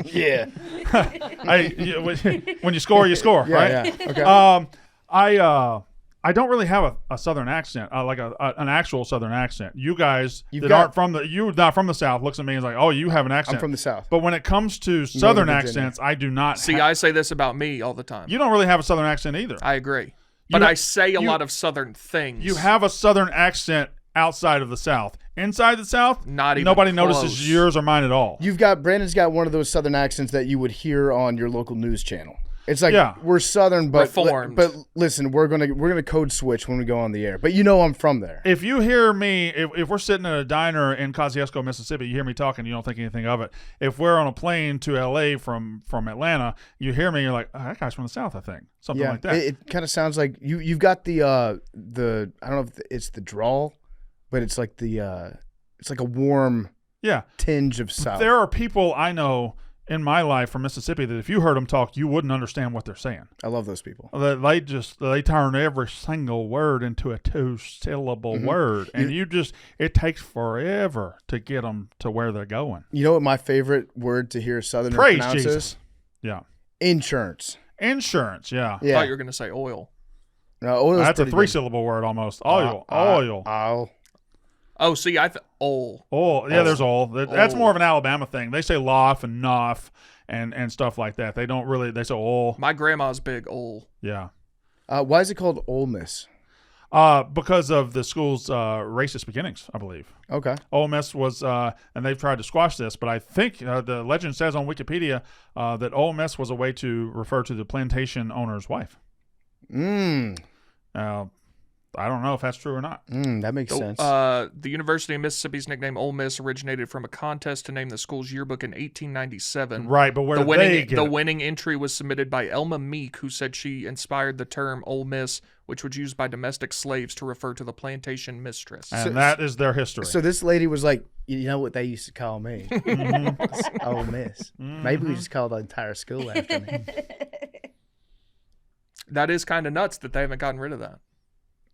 Yeah. When you score, you score, Yeah, right? yeah. Okay. I don't really have a southern accent, like an actual southern accent. You guys You've that got- aren't from you're not from the South looks at me and is like, oh, you have an accent. I'm from the South. But when it comes to southern Virginia. accents, I do not. See, I say this about me all the time. You don't really have a southern accent either. I agree. You But ha- I say a you- lot of southern things. You have a southern accent outside of the South. Inside the South, Not even nobody close. notices yours or mine at all. Brandon's got one of those southern accents that you would hear on your local news channel. It's like Yeah. we're southern, but Reformed. but listen, we're gonna code switch when we go on the air. But I'm from there. If you hear me, if we're sitting at a diner in Kosciuszko, Mississippi, you hear me talking, you don't think anything of it. If we're on a plane to L.A. from Atlanta, you hear me, you're like, oh, that guy's from the South, I think. Something like that. It kind of sounds like you've got the I don't know if it's the drawl, but it's like it's like a warm Yeah. tinge of South. There are people I know in my life from Mississippi that if you heard them talk, you wouldn't understand what they're saying. I love those people. They turn every single word into a 2-syllable word, and it takes forever to get them to where they're going. You know what my favorite word to hear Southern Praise pronounce Jesus. is? Yeah. Insurance. Insurance, yeah. I thought you were going to say oil. No, oil. That's a 3-syllable word almost. Oil. Oil. Oil. Oh, see, oil. Oil. Yeah, there's oil. That's more of an Alabama thing. They say loff and noff and stuff like that. They don't really. They say oil. My grandma's big oil. Yeah. Why is it called Ole Miss? Because of the school's racist beginnings, I believe. Okay. Ole Miss was, and they've tried to squash this, but I think the legend says on Wikipedia that Ole Miss was a way to refer to the plantation owner's wife. I don't know if that's true or not. That makes sense. The University of Mississippi's nickname Ole Miss originated from a contest to name the school's yearbook in 1897. Right, but where the winning entry was submitted by Elma Meek, who said she inspired the term Ole Miss, which was used by domestic slaves to refer to the plantation mistress. And that is their history. So this lady was like, you know what they used to call me? Ole Miss. Maybe we just call the entire school after me. That is kind of nuts that they haven't gotten rid of that.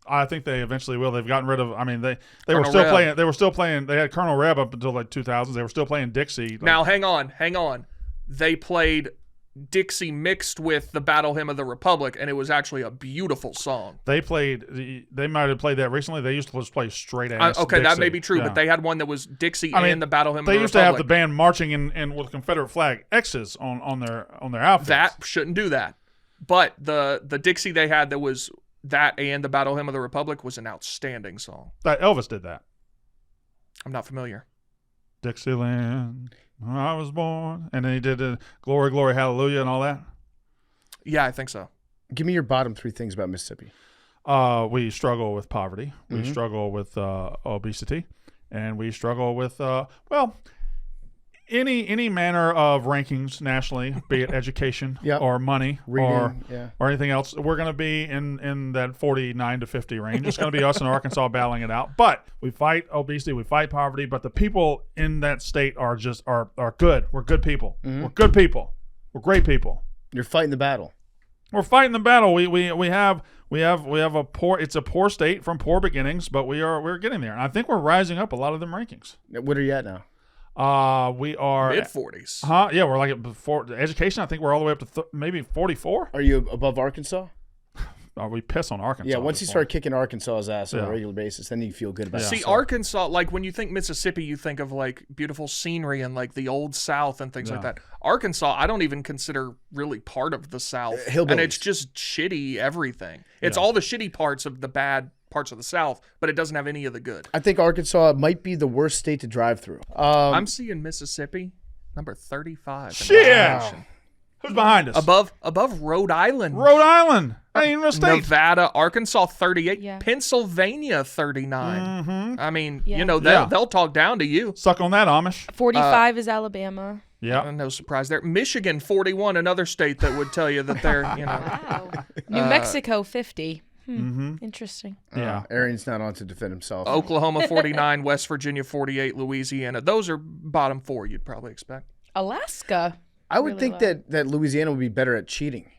I think they eventually will. They've gotten rid of. I mean, they were Colonel still Reb. playing. They were still playing. They had Colonel Reb up until like 2000s. They were still playing Dixie. Now, hang on. They played Dixie mixed with the Battle Hymn of the Republic, and it was actually a beautiful song. They played. They might have played that recently. They used to just play straight ass. Okay, Dixie. that may be true, but they had one that was Dixie and the Battle Hymn of the Republic. They used to have the band marching in with Confederate flag X's on their outfits. That shouldn't do that. But the Dixie they had that was that and the Battle Hymn of the Republic was an outstanding song. Elvis did that. I'm not familiar. Dixieland, where I was born, and then he did Glory, Glory, Hallelujah, and all that. Yeah, I think so. Give me your bottom 3 things about Mississippi. We struggle with poverty. We struggle with obesity, and we struggle with any manner of rankings nationally, be it education or money Reading, or anything else. We're going to be in that 49 to 50 range. It's going to be us in Arkansas battling it out. But we fight obesity, we fight poverty, but the people in that state are good. We're good people. We're good people. We're great people. You're fighting the battle. We're fighting the battle. We have a poor. It's a poor state from poor beginnings, but we're getting there. And I think we're rising up a lot of them rankings. What are you at now? We are mid-40s. Yeah, we're like before education. I think we're all the way up to maybe 44. Are you above Arkansas? We piss on Arkansas. Yeah, once you start kicking Arkansas's ass on a regular basis, then you feel good about it. See, Arkansas, like when you think Mississippi, you think of like beautiful scenery and like the old South and things like that. Arkansas, I don't even consider really part of the South. Hillbillies. And it's just shitty everything. It's all the shitty parts of the bad parts of the South, but it doesn't have any of the good. I think Arkansas might be the worst state to drive through. I'm seeing Mississippi, number 35. Shit! Who's behind us? Above Rhode Island. Rhode Island. Ain't even a state. Nevada, Arkansas 38, Yeah. Pennsylvania 39. I mean, Yeah. they'll talk down to you. Suck on that, Amish. 45 is Alabama. Yeah. No surprise there. Michigan 41, another state that would tell you that they're, Wow. New Mexico 50. Interesting. Yeah. Arian's not on to defend himself. Oklahoma 49, West Virginia 48, Louisiana. Those are bottom 4 you'd probably expect. Alaska. I would really think low. that Louisiana would be better at cheating,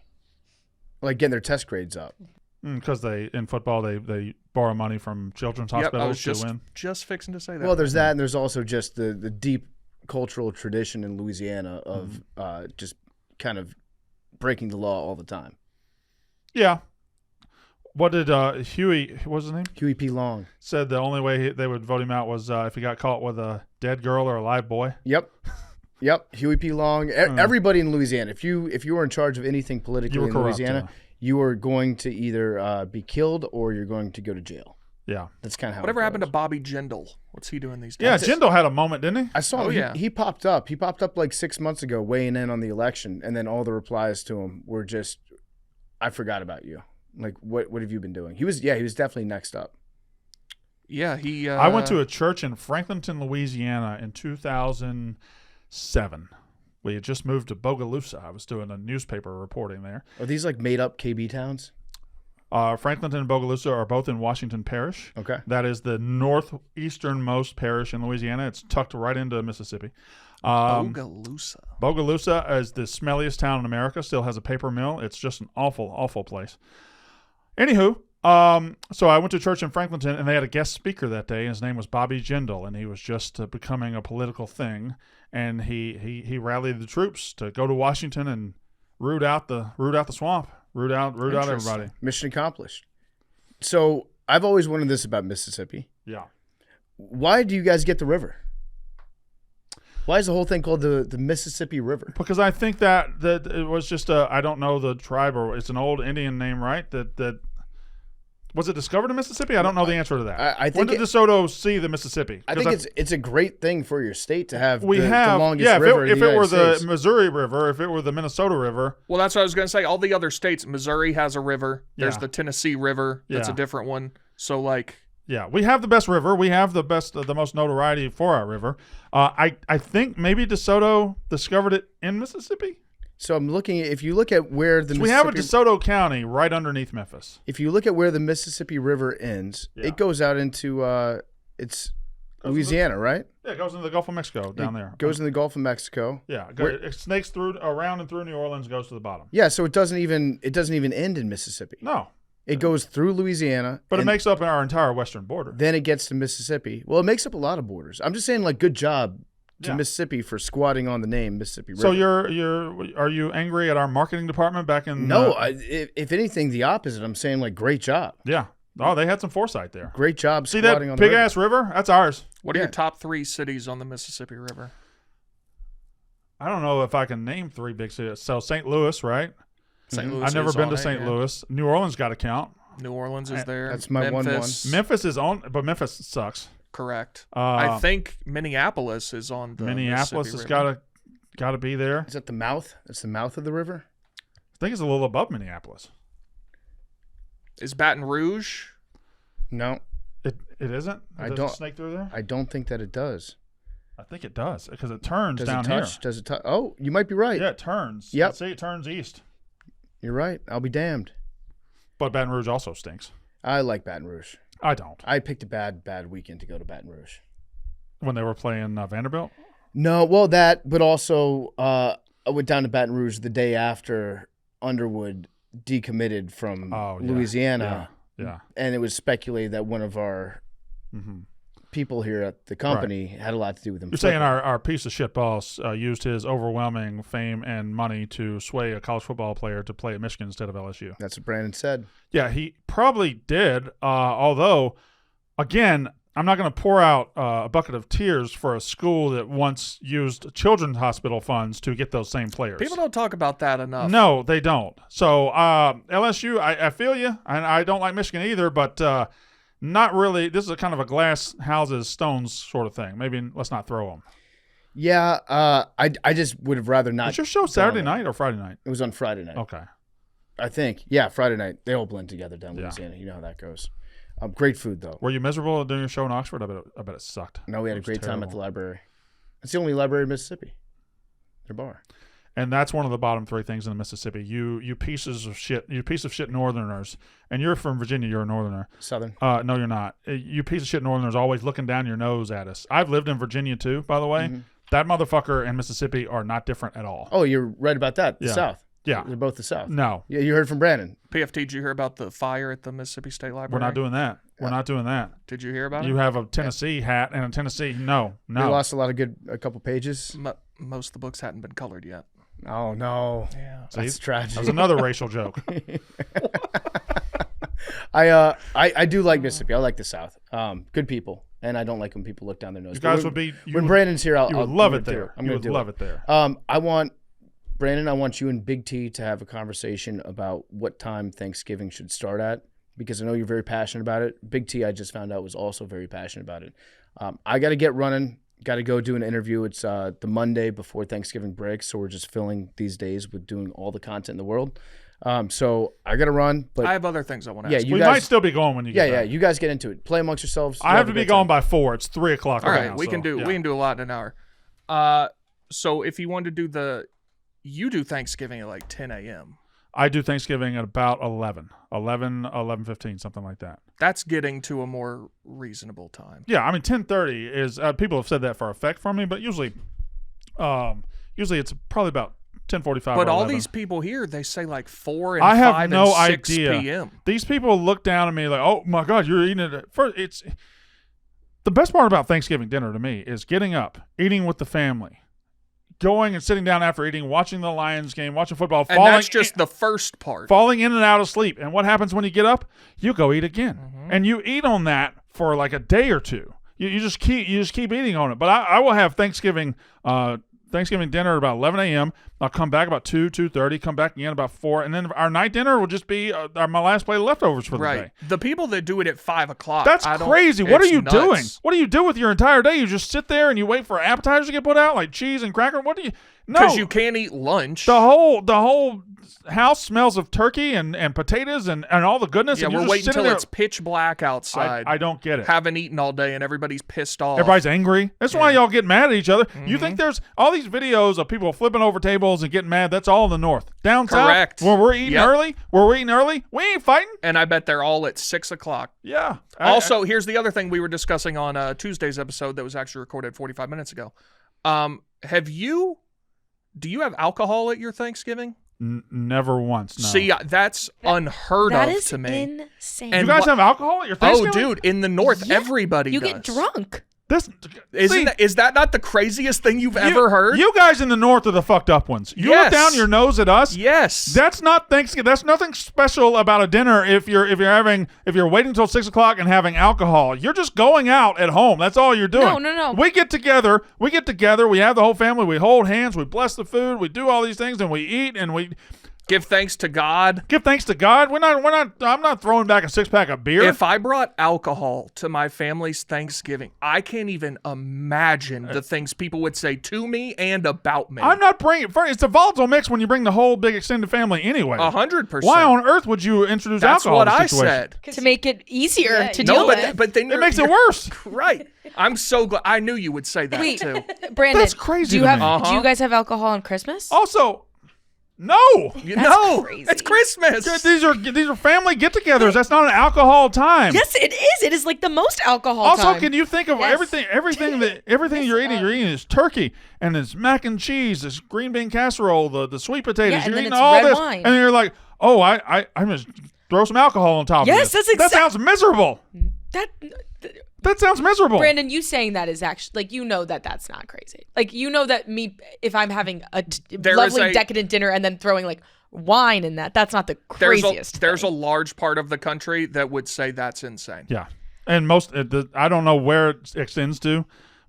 like getting their test grades up. Because in football they borrow money from children's Yep, I hospitals was to win. just fixing to say that. Well, there's that, and there's also just the deep cultural tradition in Louisiana of just kind of breaking the law all the time. Yeah. What did Huey? What was his name? Huey P. Long Said the only way they would vote him out was if he got caught with a dead girl or a live boy. Yep. Huey P. Long. Everybody in Louisiana. If you were in charge of anything politically in corrupt, Louisiana, you are going to either be killed or you're going to go to jail. Yeah. That's kind of how. Whatever it happened to goes. Bobby Jindal? What's he doing these days? Yeah, Jindal had a moment, didn't he? I saw him. Oh, yeah. He popped up. He popped up like 6 months ago, weighing in on the election, and then all the replies to him were just, "I forgot about you." Like, what have you been doing? He was definitely next up. Yeah, he. I went to a church in Franklinton, Louisiana in 2007. We had just moved to Bogalusa. I was doing a newspaper reporting there. Are these like made up KB towns? Franklinton and Bogalusa are both in Washington Parish. Okay. That is the northeasternmost parish in Louisiana. It's tucked right into Mississippi. Bogalusa. Bogalusa is the smelliest town in America. Still has a paper mill. It's just an awful, awful place. Anywho, so I went to church in Franklinton, and they had a guest speaker that day. His name was Bobby Jindal, and he was just becoming a political thing. And he rallied the troops to go to Washington and root out the swamp, root out everybody. Mission accomplished. So I've always wondered this about Mississippi. Yeah. Why do you guys get the river? Why is the whole thing called the Mississippi River? Because I think that it was just I don't know the tribe, or it's an old Indian name, right? That was it discovered in Mississippi? I don't know the answer to that. I think when did DeSoto see the Mississippi? I think it's a great thing for your state to have the longest river if in the it were United States. the Missouri River, if it were the Minnesota River. Well, that's what I was going to say. All the other states, Missouri has a river. There's Yeah. the Tennessee River. That's Yeah. a different one. So, like, Yeah, we have the best river. We have the most notoriety for our river. I think maybe DeSoto discovered it in Mississippi. So I'm looking. If you look at where the We have a Mississippi, DeSoto County right underneath Memphis. if you look at where the Mississippi River ends, Yeah. it goes out into it's Louisiana, right? Yeah, it goes into the Gulf of Mexico down there. Goes in the Gulf of Mexico. Yeah, Where- it snakes around and through New Orleans, goes to the bottom. Yeah, so it doesn't even end in Mississippi. No, It goes through Louisiana, but it and makes up our entire western border. then it gets to Mississippi. Well, it makes up a lot of borders. I'm just saying, like, good job to Yeah. Mississippi for squatting on the name Mississippi River. So are you angry at our marketing department back in? No, if anything, the opposite. I'm saying, like, great job. Yeah. Oh, they had some foresight there. Great job See squatting that on the big river. ass river? That's ours. what are Yeah. your top 3 cities on the Mississippi River? I don't know if I can name 3 big cities. So St. Louis, right? St. Mhm. Louis. I've never is been on to it, St. yeah. Louis. New Orleans got to count. New Orleans is there. That's my 1-1. Memphis, Memphis is on, but Memphis sucks. correct. I Uh, think Minneapolis is on the Minneapolis has Mississippi River. got to be there. Is that the mouth? That's the mouth of the river? I think it's a little above Minneapolis. Is Baton Rouge? No, It isn't. It I doesn't don't- snake through there. I don't think that it does. I think it does because it turns Does down it touch? Does it touch? Oh, you might be right. here. Yeah, it turns. Yep. See, it turns east. You're right. I'll be damned. But Baton Rouge also stinks. I like Baton Rouge. I don't. I picked a bad weekend to go to Baton Rouge. When they were playing Vanderbilt. No, well, that, but also I went down to Baton Rouge the day after Underwood decommitted from Oh, yeah. Louisiana, Yeah. and it was speculated that one of our Mm-hmm. people here at the company had a lot to do with him. You're saying our piece of shit boss used his overwhelming fame and money to sway a college football player to play at Michigan instead of LSU. That's what Brandon said. Yeah, he probably did. Although, again, I'm not going to pour out a bucket of tears for a school that once used children's hospital funds to get those same players. People don't talk about that enough. No, they don't. So LSU, I feel you, and I don't like Michigan either, but not really. This is a kind of a glass houses stones sort of thing. Maybe let's not throw them. Yeah, I just would have rather not. Is your show Saturday night or Friday night? It was on Friday night. Okay. I think. Yeah, Friday night. They all blend together down in Yeah. Louisiana. You know how that goes. Great food, though. Were you miserable doing your show in Oxford? I bet it sucked. No, we had It a was great time at the terrible. library. It's the only library in Mississippi. Their bar. And that's one of the bottom 3 things in Mississippi. You pieces of shit. You piece of shit Northerners. And you're from Virginia. You're a Northerner. Southern. No, you're not. You piece of shit Northerners always looking down your nose at us. I've lived in Virginia too, by the way. Mhm. That motherfucker and Mississippi are not different at all. Oh, you're right about that. The Yeah. South. Yeah. They're both the South. No, Yeah, you heard from Brandon. PFT, did you hear about the fire at the Mississippi State Library? we're not doing that. We're not doing that. Did you hear about You it? have a Tennessee hat and a Tennessee. No. We lost a couple pages. Most of the books hadn't been colored yet. Oh no, Yeah. See? that's tragic. That was another racial joke. I do like Mississippi. I like the South. Good people, and I don't like when people look down their nose. You guys But would be. when Brandon's here. You would love it do there. I'm You gonna would do love it. it there. I want Brandon. I want you and Big T to have a conversation about what time Thanksgiving should start at, because I know you're very passionate about it. Big T, I just found out, was also very passionate about it. I got to get running. Got to go do an interview. It's the Monday before Thanksgiving breaks, so we're just filling these days with doing all the content in the world. So I got to run, but I have other things I want to yeah, ask. you We guys, might still be going when you yeah, get yeah, back. you guys get into it. Play amongst yourselves. I have to be gone by 4. It's 3:00 All right right, now. we can do a lot in an hour. So if you wanted to do you do Thanksgiving at like 10 a.m. I do Thanksgiving at about 11:15, something like that. That's getting to a more reasonable time. Yeah, I mean 10:30 is. People have said that for effect for me, but usually it's probably about 10:45. But or all 11. these people here, they say like 4 and I have 5 no and 6 idea. p.m. These people look down at me like, "Oh my God, you're eating it." First, it's the best part about Thanksgiving dinner to me is getting up, eating with the family, going and sitting down after eating, watching the Lions game, watching football, And that's just the first part. falling in and out of sleep. And what happens when you get up? You go eat again, Mm-hmm. and you eat on that for like a day or two. You just keep eating on it. But I will have Thanksgiving dinner at about 11 a.m. I'll come back about 2:30, come back again about 4, and then our night dinner will just be my last plate of leftovers for the day. The people that do it at 5 o'clock. That's crazy. What are you nuts. doing? What do you do with your entire day? You just sit there and you wait for appetizers to get put out, like cheese and cracker? What do you? No, Because you can't eat lunch. the whole house smells of turkey and potatoes and all the goodness. Yeah, and you're we're just waiting sitting until there. it's pitch black outside. I don't get it. Haven't eaten all day and everybody's pissed off. Everybody's angry. That's why y'all get mad at each other. You think there's all these videos of people flipping over tables and getting mad? That's all in the north. Down Correct. south, where we're eating early, we ain't fighting. And I bet they're all at 6 o'clock. Yeah. Also, here's the other thing we were discussing on Tuesday's episode that was actually recorded 45 minutes ago. Do you have alcohol at your Thanksgiving? Never once. No. See, that's unheard That of is to me. insane. And you guys have alcohol at your Thanksgiving? Oh, dude, in the north, Yeah. everybody you does. get drunk. Is that not the craziest thing you've ever heard? You guys in the north are the fucked up ones. You Yes. look down your nose at us. Yes. That's not Thanksgiving. That's nothing special about a dinner if you're waiting till 6 o'clock and having alcohol. You're just going out at home. That's all you're doing. No. We get together. We have the whole family. We hold hands. We bless the food. We do all these things, and we eat, and we Give thanks to God. give thanks to God. I'm not throwing back a 6-pack of beer. If I brought alcohol to my family's Thanksgiving, I can't even imagine the things people would say to me and about me. I'm not bringing it's a volatile mix when you bring the whole big extended family anyway. 100%. Why on earth would you introduce That's alcohol what to the I situation? said. To make it easier to No, deal but, with. but then It you're, makes it you're- worse. Right. I'm so glad. I knew you would say that Wait, too. Brandon, That's crazy Do you to have? me. Uh-huh. Do you guys have alcohol on Christmas? Also, no. No, crazy. it's Christmas. These are family get-togethers. That's not an alcohol time. Yes, it is. It is like the most alcohol Also, time. can you think of Yes. everything you're eating is turkey and it's mac and cheese, this green bean casserole, the sweet potatoes. Yeah, and You're then eating it's all red this, wine. and then you're like, oh, I'm just throw some alcohol on top Yes, of this. that's That sounds miserable. That sounds miserable. Brandon, you saying that is actually like that's not crazy. Like that if I'm having a lovely decadent dinner and then throwing like wine in that's not the craziest. There's a thing. large part of the country that would say that's insane. Yeah, and most I don't know where it extends to,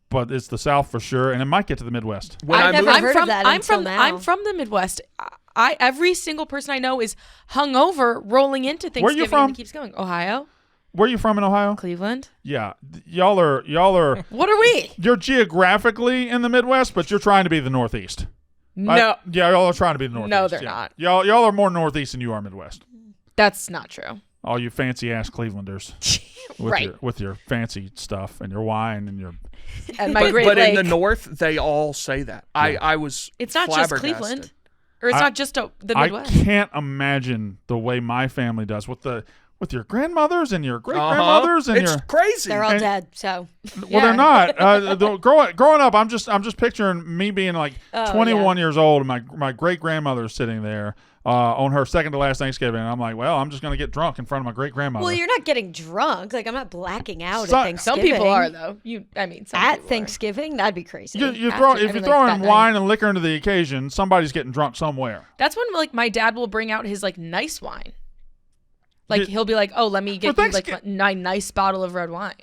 but it's the South for sure, and it might get to the Midwest. I've never heard of that until now. I'm from the Midwest. Every single person I know is hungover rolling into Thanksgiving. Where you from? And it keeps going. Ohio, Where are you from in Ohio? Cleveland. Yeah, y'all are. What are we? You're geographically in the Midwest, but you're trying to be the Northeast. No, Y'all are trying to be the Northeast. No, they're yeah. not. Y'all are more Northeast than you are Midwest. that's not true. All you fancy ass Clevelanders Right. with your fancy stuff and your wine and your. And my Great But Lake. in the north, they all say that. I was. It's not just flabbergasted. Cleveland, or it's not just the I Midwest. can't imagine the way my family does with your grandmothers and your great grandmothers and It's your. crazy. They're all And- dead, so Well, they're not. Growing up, I'm just picturing me being like 21 years old, and my great grandmother is sitting there on her second to last Thanksgiving, and I'm like, well, I'm just gonna get drunk in front of my great grandmother. well, you're not getting drunk. Like I'm not blacking out Some- at Thanksgiving. Some people are though. Some At people are. Throwing, that'd be crazy. If After- you're like, throwing that wine and liquor into the occasion, somebody's getting drunk somewhere. That's when like my dad will bring out his like nice wine. Like he'll be like, "Oh, let me get For you like my nice bottle of red wine."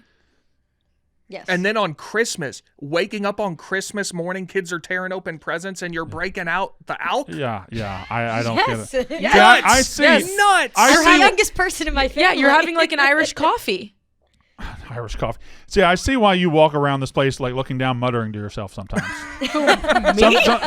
Yes. And then on Christmas, waking up on Christmas morning, kids are tearing open presents, and you're breaking out the alk. Yeah, I don't yes. get it. Yes. Yeah, I see. Yes. Nuts. I You're see the youngest person in my family. Yeah, you're having like an Irish coffee. Irish coffee. See, I see why you walk around this place like looking down, muttering to yourself sometimes.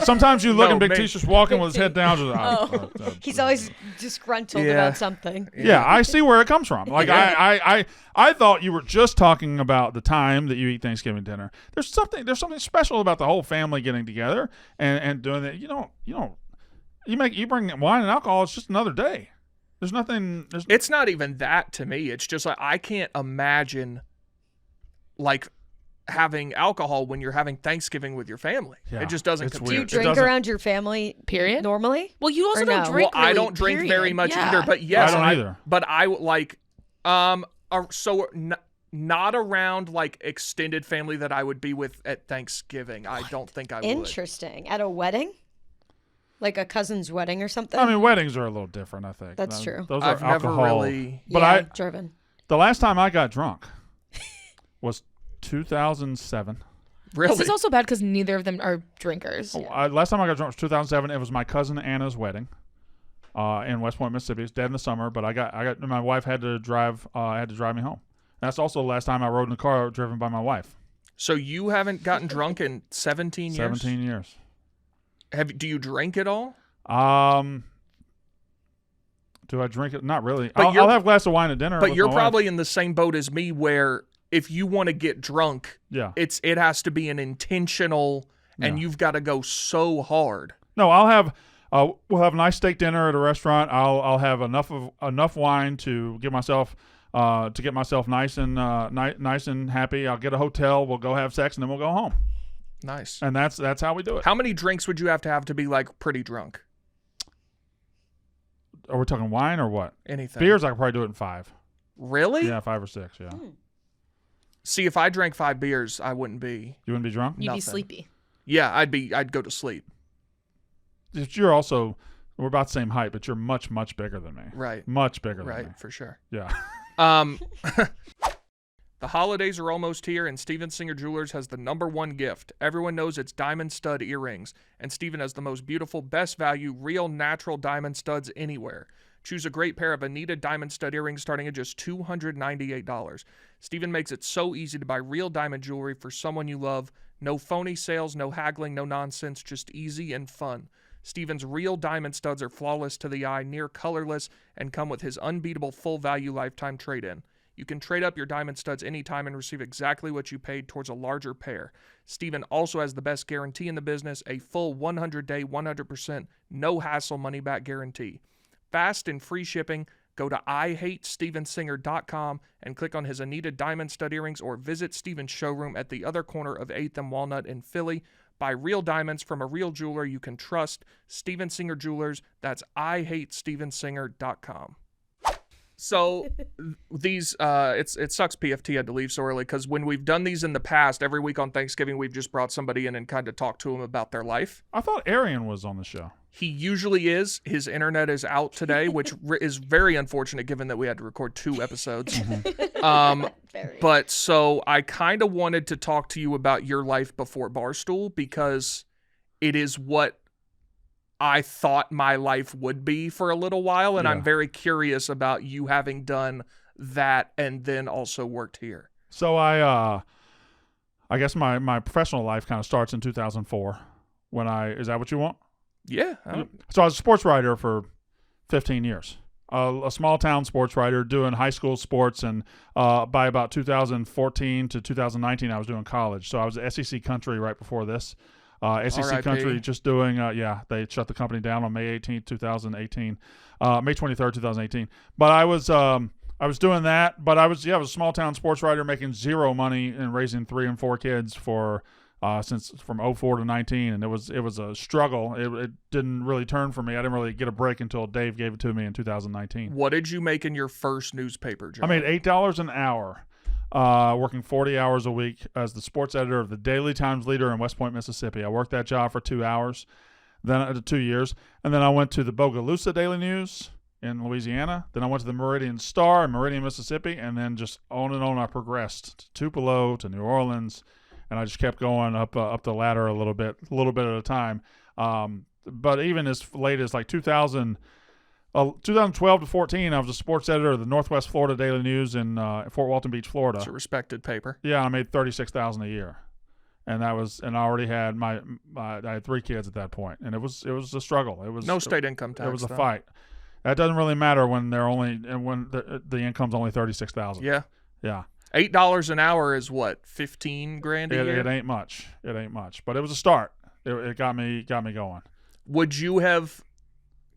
Sometimes you look No, and Big me. T's just walking with his head down. Just, He's always disgruntled Yeah. about something. yeah, I see where it comes from. Like I thought you were just talking about the time that you eat Thanksgiving dinner. There's something special about the whole family getting together and doing that. You bring wine and alcohol. It's just another day. There's nothing. It's not even that to me. It's just like I can't imagine like having alcohol when you're having Thanksgiving with your family. Yeah, It just doesn't it's compute. Do you weird. It drink doesn't- around your family Period. normally? Well, you also Or don't no? drink. Well, I really, don't drink period. very much Yeah. either, but yes, I don't either. But I like so not around like extended family that I would be with at Thanksgiving. I don't think I would. Interesting. At a wedding? Like a cousin's wedding or something? I mean, weddings are a little different, I think. That's true. Those I've are never alcohol. really- But yeah, driven. the last time I got drunk was 2007. Really? This is also bad because neither of them are drinkers. Last time I got drunk was 2007. It was my cousin Anna's wedding in West Point, Mississippi. It's dead in the summer, but my wife had to drive me home. That's also the last time I rode in a car driven by my wife. So you haven't gotten drunk in 17 years? 17 years. Do you drink at all? Do I drink it? Not really. But I'll have a glass of wine at dinner. But with you're my probably in the same boat as me where if you want to get drunk, wife. Yeah. it has to be an intentional and Yeah. you've got to go so hard. No, I'll have. We'll have a nice steak dinner at a restaurant. I'll have enough wine to get myself nice and happy. I'll get a hotel. We'll go have sex and then we'll go home. Nice. And that's how we do it. How many drinks would you have to be like pretty drunk? Are we talking wine or what? Anything. Beers, I could probably do it in 5. Really? Yeah, 5 or 6. Yeah. See, if I drank 5 beers, I wouldn't be. You wouldn't be drunk? You'd be Nothing. sleepy. Yeah, I'd go to sleep. You're also. We're about the same height, but you're much bigger than me. Right. Much bigger than me. Right, for sure. Yeah. The holidays are almost here, and Steven Singer Jewelers has the #1 gift. Everyone knows it's diamond stud earrings, and Steven has the most beautiful, best value, real natural diamond studs anywhere. Choose a great pair of Anita diamond stud earrings starting at just $298. Steven makes it so easy to buy real diamond jewelry for someone you love. No phony sales, no haggling, no nonsense, just easy and fun. Steven's real diamond studs are flawless to the eye, near colorless, and come with his unbeatable full value lifetime trade-in. You can trade up your diamond studs anytime and receive exactly what you paid towards a larger pair. Steven also has the best guarantee in the business, a full 100-day, 100% no-hassle money-back guarantee. Fast and free shipping. Go to IHateStevenSinger.com and click on his Anita Diamond Stud Earrings or visit Steven's showroom at the other corner of 8th and Walnut in Philly. Buy real diamonds from a real jeweler you can trust. Steven Singer Jewelers. That's IHateStevenSinger.com. So these, it sucks PFT had to leave so early because when we've done these in the past, every week on Thanksgiving, we've just brought somebody in and kind of talked to them about their life. I thought Arian was on the show. He usually is. His internet is out today, which is very unfortunate given that we had to record 2 episodes. Very. But so I kind of wanted to talk to you about your life before Barstool because it is what I thought my life would be for a little while. And Yeah. I'm very curious about you having done that and then also worked here. So I guess my professional life kind of starts in 2004 when is that what you want? Yeah. So I was a sports writer for 15 years. A small town sports writer doing high school sports, and by about 2014 to 2019, I was doing college. So I was at SEC Country right before this. SEC RIP. Country just doing, they shut the company down on May 18th, 2018, May 23rd, 2018. But I was doing that. But I was a small town sports writer making zero money and raising 3 and 4 kids for. Since from 04 to 19, and it was a struggle. It didn't really turn for me. I didn't really get a break until Dave gave it to me in 2019. What did you make in your first newspaper job? I made $8 an hour, working 40 hours a week as the sports editor of the Daily Times Leader in West Point, Mississippi. I worked that job for 2 hours, then 2 years, and then I went to the Bogalusa Daily News in Louisiana. Then I went to the Meridian Star in Meridian, Mississippi, and then just on and on I progressed to Tupelo, to New Orleans. And I just kept going up the ladder a little bit at a time. But even as late as like 2012 to 14, I was a sports editor of the Northwest Florida Daily News in Fort Walton Beach, Florida. It's a respected paper. Yeah, I made $36,000 a year, and I already had I had 3 kids at that point, and it was a struggle. It was No state income tax. It was a though. fight. That doesn't really matter when when the income's only $36,000. Yeah. Yeah. $8 an hour is what, $15,000 a year? It ain't much. It ain't much, but it was a start. It got me going. Would you have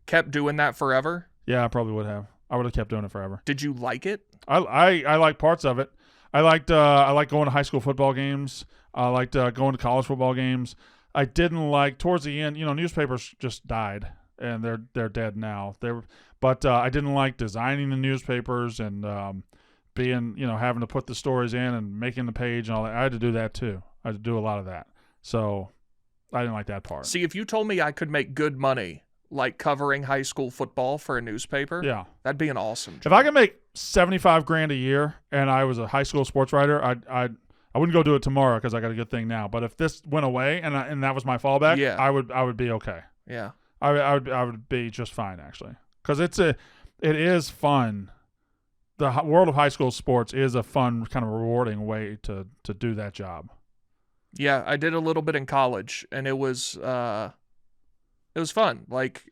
kept doing that forever? Yeah, I probably would have. I would have kept doing it forever. Did you like it? I like parts of it. I liked going to high school football games. I liked going to college football games. I didn't like towards the end. Newspapers just died, and they're dead now. But I didn't like designing the newspapers and being, having to put the stories in and making the page and all that. I had to do that too. I had to do a lot of that. So I didn't like that part. See, if you told me I could make good money, like covering high school football for a newspaper, Yeah. that'd be an awesome job. If I could make $75,000 a year and I was a high school sports writer, I wouldn't go do it tomorrow because I got a good thing now. But if this went away and that was my fallback, Yeah. I would be okay. Yeah. I would be just fine actually, because it is fun. The world of high school sports is a fun, kind of rewarding way to do that job. Yeah, I did a little bit in college, and it was fun. Like,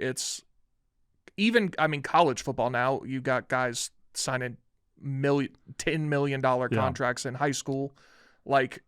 college football now, you got guys signing $10 million contracts in high school. Like,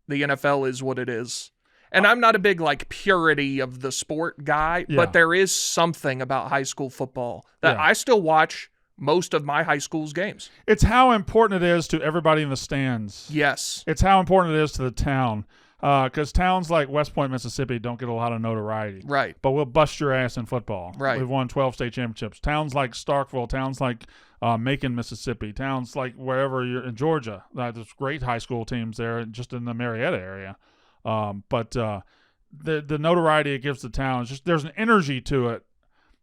the NFL is what it is. And I'm not a big, like, purity of the sport guy, but there is something about high school football that I still watch most of my high school's games. It's how important it is to everybody in the stands. Yes. It's how important it is to the town. Because towns like West Point, Mississippi don't get a lot of notoriety. Right. But we'll bust your ass in football. Right. We've won 12 state championships. Towns like Starkville, towns like Macon, Mississippi, towns like wherever you're in Georgia. There's great high school teams there just in the Marietta area. But the notoriety it gives the town, there's an energy to it.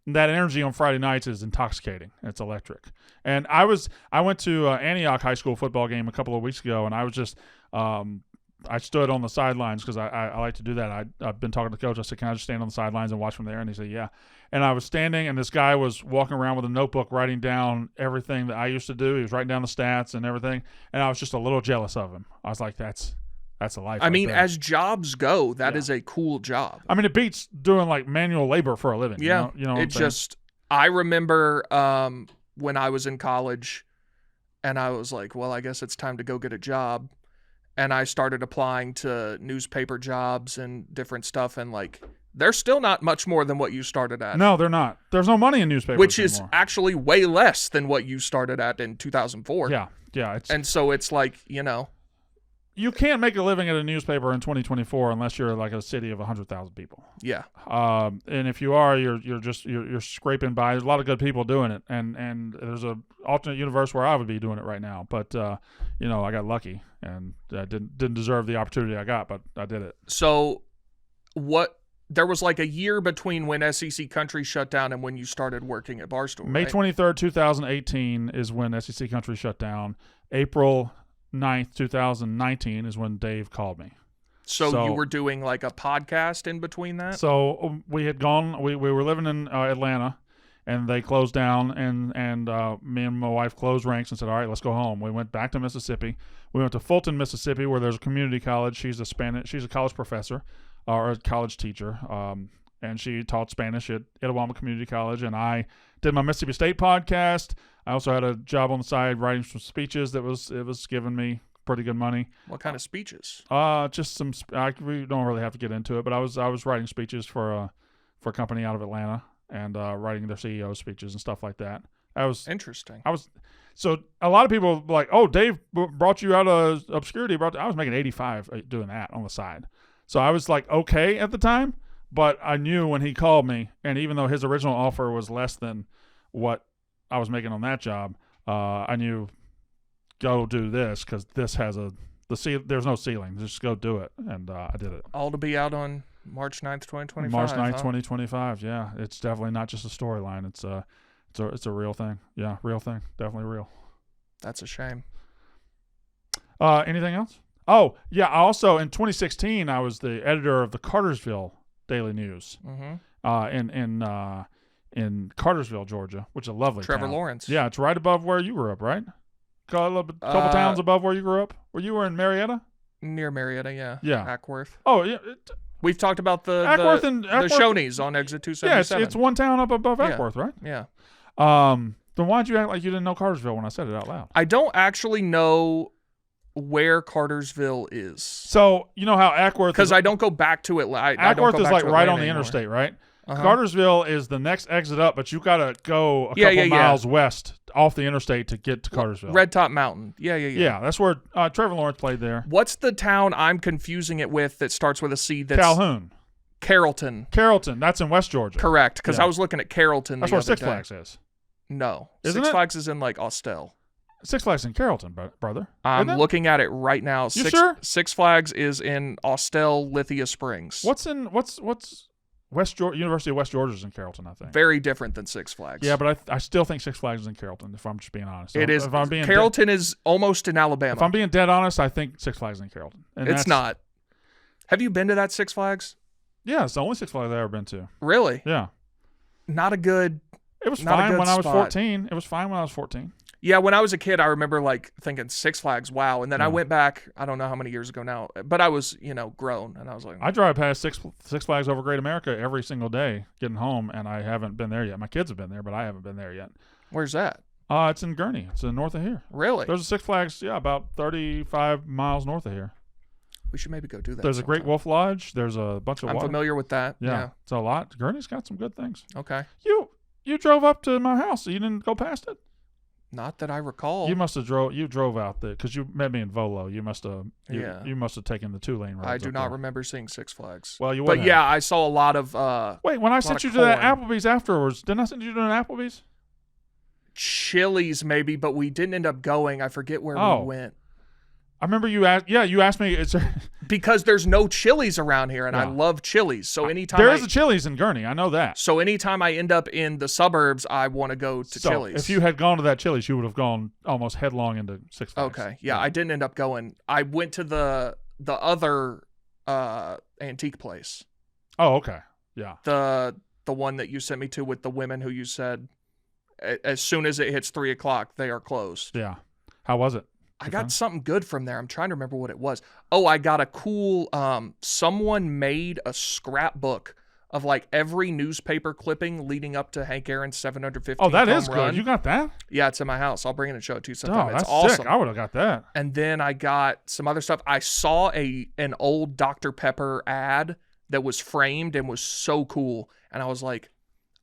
That energy on Friday nights is intoxicating. It's electric. And I went to Antioch high school football game a couple of weeks ago, and I was just I stood on the sidelines because I like to do that. I've been talking to the coach. I said, can I just stand on the sidelines and watch from there? And he said, yeah. And I was standing, and this guy was walking around with a notebook writing down everything that I used to do. He was writing down the stats and everything, and I was just a little jealous of him. I was like, that's a life. I mean, there. as jobs go, that is a cool job. I mean, it beats doing like manual labor for a living. Yeah. You know what I'm saying? I remember when I was in college, and I was like, well, I guess it's time to go get a job. And I started applying to newspaper jobs and different stuff, and like, they're still not much more than what you started at. No, they're not. There's no money in newspapers which is anymore. actually way less than what you started at in 2004. Yeah. And so it's like, you can't make a living at a newspaper in 2024 unless you're like a city of 100,000 people. Yeah. And if you are, you're scraping by. There's a lot of good people doing it, and there's a alternate universe where I would be doing it right now. But I got lucky, and I didn't deserve the opportunity I got, but I did it. So, there was like a year between when SEC Country shut down and when you started working at Barstool. May 23rd, 2018 is when SEC Country shut down. April 9th, 2019 is when Dave called me. So you were doing like a podcast in between that? So we had gone, we were living in Atlanta, and they closed down, and me and my wife closed ranks and said, all right, let's go home. We went back to Mississippi. We went to Fulton, Mississippi, where there's a community college. She's a college professor or a college teacher, and she taught Spanish at Itawamba Community College, and I did my Mississippi State podcast. I also had a job on the side writing some speeches it was giving me pretty good money. What kind of speeches? Just some. We don't really have to get into it, but I was writing speeches for a company out of Atlanta and writing their CEO speeches and stuff like that. Interesting. So a lot of people were like, oh, Dave brought you out of obscurity. I was making $85 doing that on the side. So I was like okay at the time, but I knew when he called me, and even though his original offer was less than what I was making on that job, I knew, go do this, because this has there's no ceiling. Just go do it, and I did it. All to be out on March 9th, 2025. March 9th, 2025. Yeah, it's definitely not just a storyline. It's a real thing. Yeah, real thing. Definitely real. That's a shame. Anything else? Oh yeah. Also in 2016, I was the editor of the Cartersville Daily News. Mm-hmm. In Cartersville, Georgia, which is a lovely Trevor town. Lawrence. Yeah, it's right above where you grew up, right? Couple towns above where you grew up. Where you were in Marietta? Near Marietta, yeah. Yeah. Ackworth. Oh, yeah. We've talked about the Shoney's on exit 277. Yeah, it's one town up above Ackworth, right? Yeah. Then why'd you act like you didn't know Cartersville when I said it out loud? I don't actually know where Cartersville is. So, you know how Ackworth... Because I don't go back to it. Ackworth is like right on the interstate, right? Uh-huh. Cartersville is the next exit up, but you got to go a couple miles west off the interstate to get to Cartersville. Red Top Mountain. Yeah. Yeah, that's where Trevor Lawrence played there. What's the town I'm confusing it with that starts with a C? That's Calhoun. Carrollton. That's in West Georgia. Correct, because I was looking at Carrollton. That's where Six Flags is. No. Isn't Six it? Flags is in like Austell. Six Flags in Carrollton, brother. I'm Isn't it? looking at it right now. You sure? Six Flags is in Austell, Lithia Springs. What's West Georgia? University of West Georgia's in Carrollton, I think. Very different than Six Flags. Yeah, but I still think Six Flags is in Carrollton. If I'm just being honest, It is. If I'm being Carrollton is almost in Alabama. If I'm being dead honest, I think Six Flags is in Carrollton. And It's not. Have you been to that Six Flags? Yeah, it's the only Six Flags I've ever been to. Really? Yeah. Not a good. It was Not a fine good when I was spot. 14. It was fine when I was 14. Yeah, when I was a kid, I remember like thinking Six Flags, wow. And then I went back, I don't know how many years ago now, but I was, grown. And I was like, I drive past Six Flags over Great America every single day getting home, and I haven't been there yet. My kids have been there, but I haven't been there yet. where's that? It's in Gurney. It's north of here. Really? There's a Six Flags, about 35 miles north of here. We should maybe go do that. There's a Great Wolf Lodge. There's a bunch of I'm water. familiar with that. Yeah, it's a lot. Gurney's got some good things. Okay. You drove up to my house. You didn't go past it? Not that I recall. You must have drove out there because you met me in Volo. You must have Yeah. you must have taken the 2-lane road. I do not remember seeing Six Flags. Well, you would But have. yeah, I saw a lot of Wait, when I sent of you to that corn. Applebee's afterwards, didn't I send you to an Applebee's? Chili's maybe, but we didn't end up going. I forget where Oh. we went. I remember you asked. Yeah, you asked me. It's Because there's no Chili's around here, and I Yeah. love Chili's. So anytime there is a Chili's in Gurney. I know that. So anytime I end up in the suburbs, I want to go to So Chili's. if you had gone to that Chili's, you would have gone almost headlong into Six Flags. Okay. Yeah, I didn't end up going. I went to the other antique place. Oh, okay. Yeah. The one that you sent me to with the women who you said as soon as it hits 3:00, they are closed. Yeah. How was it? I got something good from there. I'm trying to remember what it was. Oh, I got a cool someone made a scrapbook of like every newspaper clipping leading up to Hank Aaron's 750th Oh, that home is run. good. You got that? Yeah, it's in my house. I'll bring it and show it to you Oh, sometime. that's It's awesome. sick. I would have got that. And then I got some other stuff. I saw an old Dr. Pepper ad that was framed and was so cool. And I was like,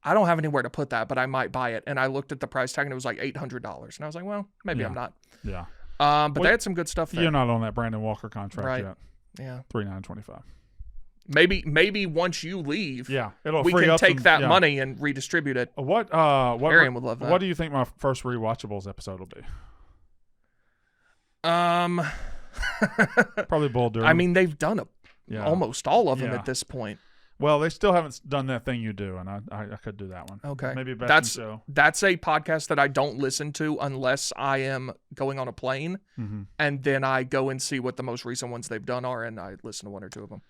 I don't have anywhere to put that, but I might buy it. And I looked at the price tag and it was like $800. And I was like, well, maybe Yeah. I'm not. Yeah. But Well, they had some good stuff there. You're not on that Brandon Walker contract Right. yet. Yeah. $3,925. Maybe once you leave, Yeah, it'll we free can up take some- that yeah. money and redistribute it. What Arian would love that. What do you think my first rewatchables episode will be? Probably Bull Durham. I mean, they've done Yeah. almost all of them Yeah. at this point. Well, they still haven't done that thing you do, and I could do that one. Okay. Maybe a best That's in show. that's a podcast that I don't listen to unless I am going on a plane, Mm-hmm. and then I go and see what the most recent ones they've done are, and I listen to one or two of them.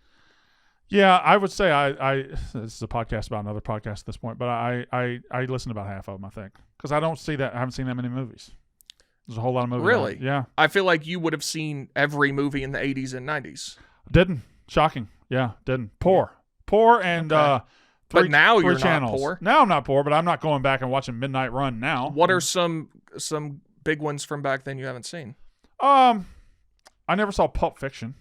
Yeah, I would say I this is a podcast about another podcast at this point, but I listen to about half of them, I think, because I don't see that. I haven't seen that many movies. There's a whole lot of movies. Really? Yeah. I feel like you would have seen every movie in the 80s and 90s. Didn't. Shocking. Yeah, didn't. Poor, and Okay. three, But now three you're not channels. poor. Now I'm not poor, but I'm not going back and watching Midnight Run now. What are some big ones from back then you haven't seen? I never saw Pulp Fiction.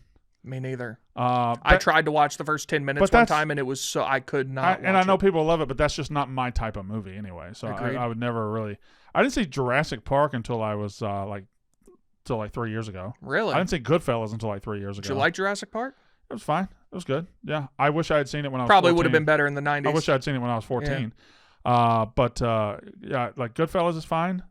Me neither. I I tried to watch the first 10 minutes but one that's- time, and it was so I could not. and I watch know it. people love it, but that's just not my type of movie anyway. So Agreed. I would never really. I didn't see Jurassic Park until I was till 3 years ago. Really? I didn't see Goodfellas until 3 years ago. Did you like Jurassic Park? It was fine. It was good. Yeah, I wish I had seen it when I was Probably 14. would have been better in the 90s. I wish I had seen it when I was 14. But yeah, like Goodfellas is fine.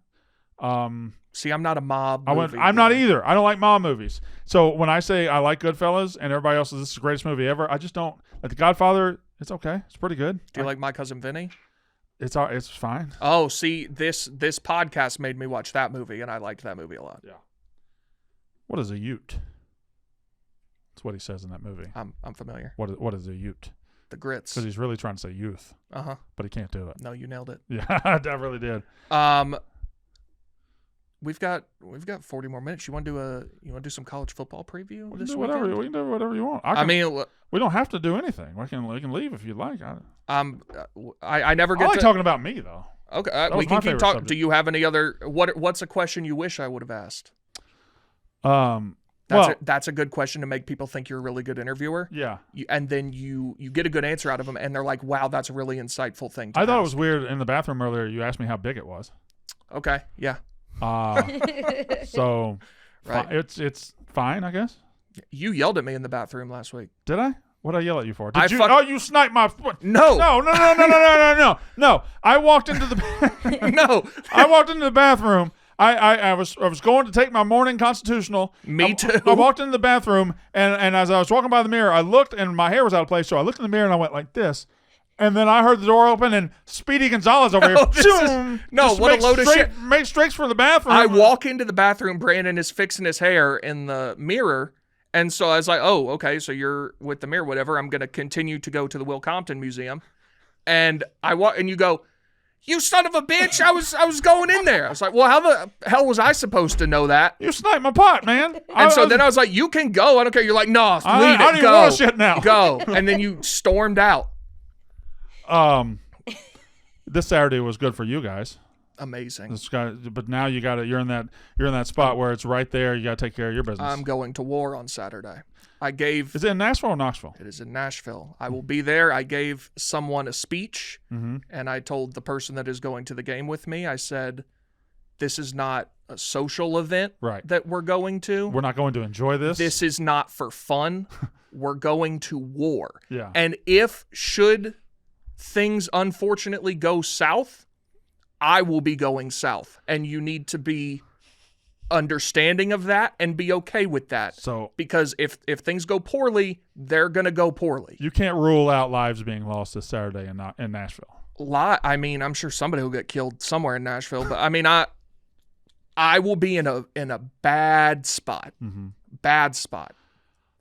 See, I'm not a mob. movie I'm not guy. either. I don't like mob movies. So when I say I like Goodfellas and everybody else says this is the greatest movie ever, I just don't. Like The Godfather, it's okay. It's pretty good. Do you like My Cousin Vinny? It's fine. Oh, see, this podcast made me watch that movie, and I liked that movie a lot. Yeah. What is a Ute? That's what he says in that movie. I'm familiar. What is a Ute? The Grits. Because he's really trying to say youth, Uh-huh. but he can't do it. No, you nailed it. Yeah, I really did. We've got 40 more minutes. You want to do some college football preview We can this do weekend? whatever. We can do whatever you want. I mean, we don't have to do anything. We can leave if you'd like. I never I get like to talking about me though. Okay, That we was can my keep favorite talking. subject. Do you have any other? What's a question you wish I would have asked? Well, That's a good question to make people think you're a really good interviewer. yeah. And then you get a good answer out of them, and they're like, "Wow, that's a really insightful thing." To I thought it ask." was weird in the bathroom earlier. You asked me how big it was. Okay, yeah, So Right. it's fine, I guess. you yelled at me in the bathroom last week. Did I? What did I yell at you for? I Did you? fuck- Oh, you sniped my. No, No. I walked into the. no. I walked into the bathroom. I was going to take my morning constitutional. Me too. I walked into the bathroom, and as I was walking by the mirror, I looked, and my hair was out of place, so I looked in the mirror, and I went like this. And then I heard the door open, and Speedy Gonzalez over here. What a load of shit. Make straight for the bathroom. I walk into the bathroom. Brandon is fixing his hair in the mirror. And so I was like, oh, okay, so you're with the mirror, whatever. I'm going to continue to go to the Will Compton Museum. And I walk, and you go, you son of a bitch, I was going in there. I was like, well, how the hell was I supposed to know that? You sniped my pot, man. And then I was like, you can go. I don't care. You're like, no, leave it, I don't even go. want shit now. Go. And then you stormed out. This Saturday was good for you guys. Amazing. But now you're in that spot where it's right there. You got to take care of your business. I'm going to war on Saturday. Is it in Nashville or Knoxville? It is in Nashville. I will be there. I gave someone a speech, Mm-hmm. and I told the person that is going to the game with me, I said, this is not a social event that we're going to. We're not going to enjoy this. This is not for fun. We're going to war. Yeah. And should things unfortunately go south, I will be going south. And you need to be understanding of that and be okay with that. So, because if things go poorly, they're going to go poorly. You can't rule out lives being lost this Saturday in Nashville. I mean, I'm sure somebody will get killed somewhere in Nashville, but I mean, I will be in a bad spot. Mm-hmm. Bad spot.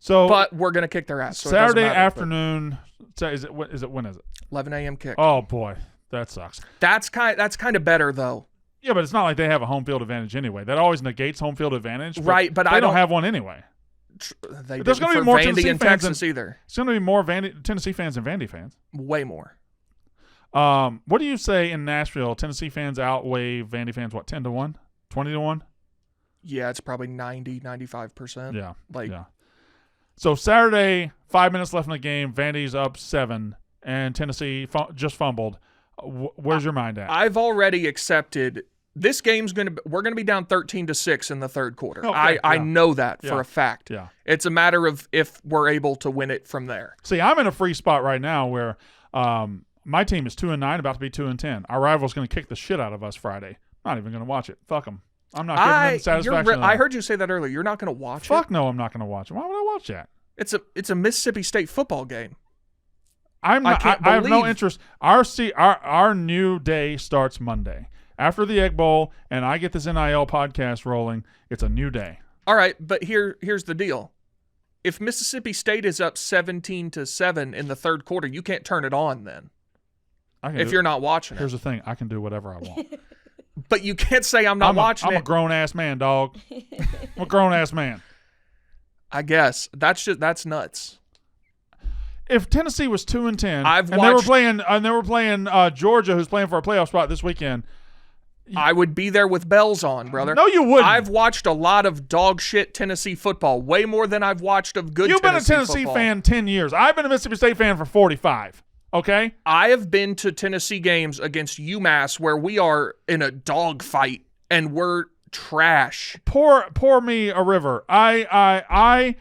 So, but we're going to kick their ass. So Saturday afternoon, when is it? 11 a.m. kick. Oh boy, that sucks. That's kind of better though. Yeah, but it's not like they have a home field advantage anyway. That always negates home field advantage. Right, but they don't have one anyway. There's going to be more Vandy and Texas either. It's going to be more Tennessee fans than Vandy fans. Way more. What do you say in Nashville? Tennessee fans outweigh Vandy fans, what, 10-1? 20-1? Yeah, it's probably 90-95%. Yeah. Yeah. So Saturday, 5 minutes left in the game. Vandy's up 7, and Tennessee just fumbled. Where's your mind at? I've already accepted this game's we're going to be down 13-6 in the third quarter. Okay, I know that for a fact. Yeah. It's a matter of if we're able to win it from there. See, I'm in a free spot right now where my team is 2-9, about to be 2-10. Our rival's going to kick the shit out of us Friday. I'm not even going to watch it. Fuck them. I'm not giving them satisfaction. I heard you say that earlier. You're not going to watch it? Fuck no, I'm not going to watch it. Why would I watch that? It's a Mississippi State football game. I have no interest. Our new day starts Monday. After the Egg Bowl and I get this NIL podcast rolling, it's a new day. All right, but here's the deal. If Mississippi State is up 17-7 in the third quarter, you can't turn it on then. If you're not watching it. Here's the thing. I can do whatever I want. But you can't say I'm not watching it. I'm a grown-ass man, dog. I'm a grown-ass man. I guess. That's nuts. If Tennessee was 2-10, they were playing Georgia, who's playing for a playoff spot this weekend, I would be there with bells on, brother. No, you wouldn't. I've watched a lot of dog shit Tennessee football, way more than I've watched of good. You've been a Tennessee football. fan 10 years. I've been a Mississippi State fan for 45. Okay, I have been to Tennessee games against UMass where we are in a dog fight and we're trash. Pour me a river. We're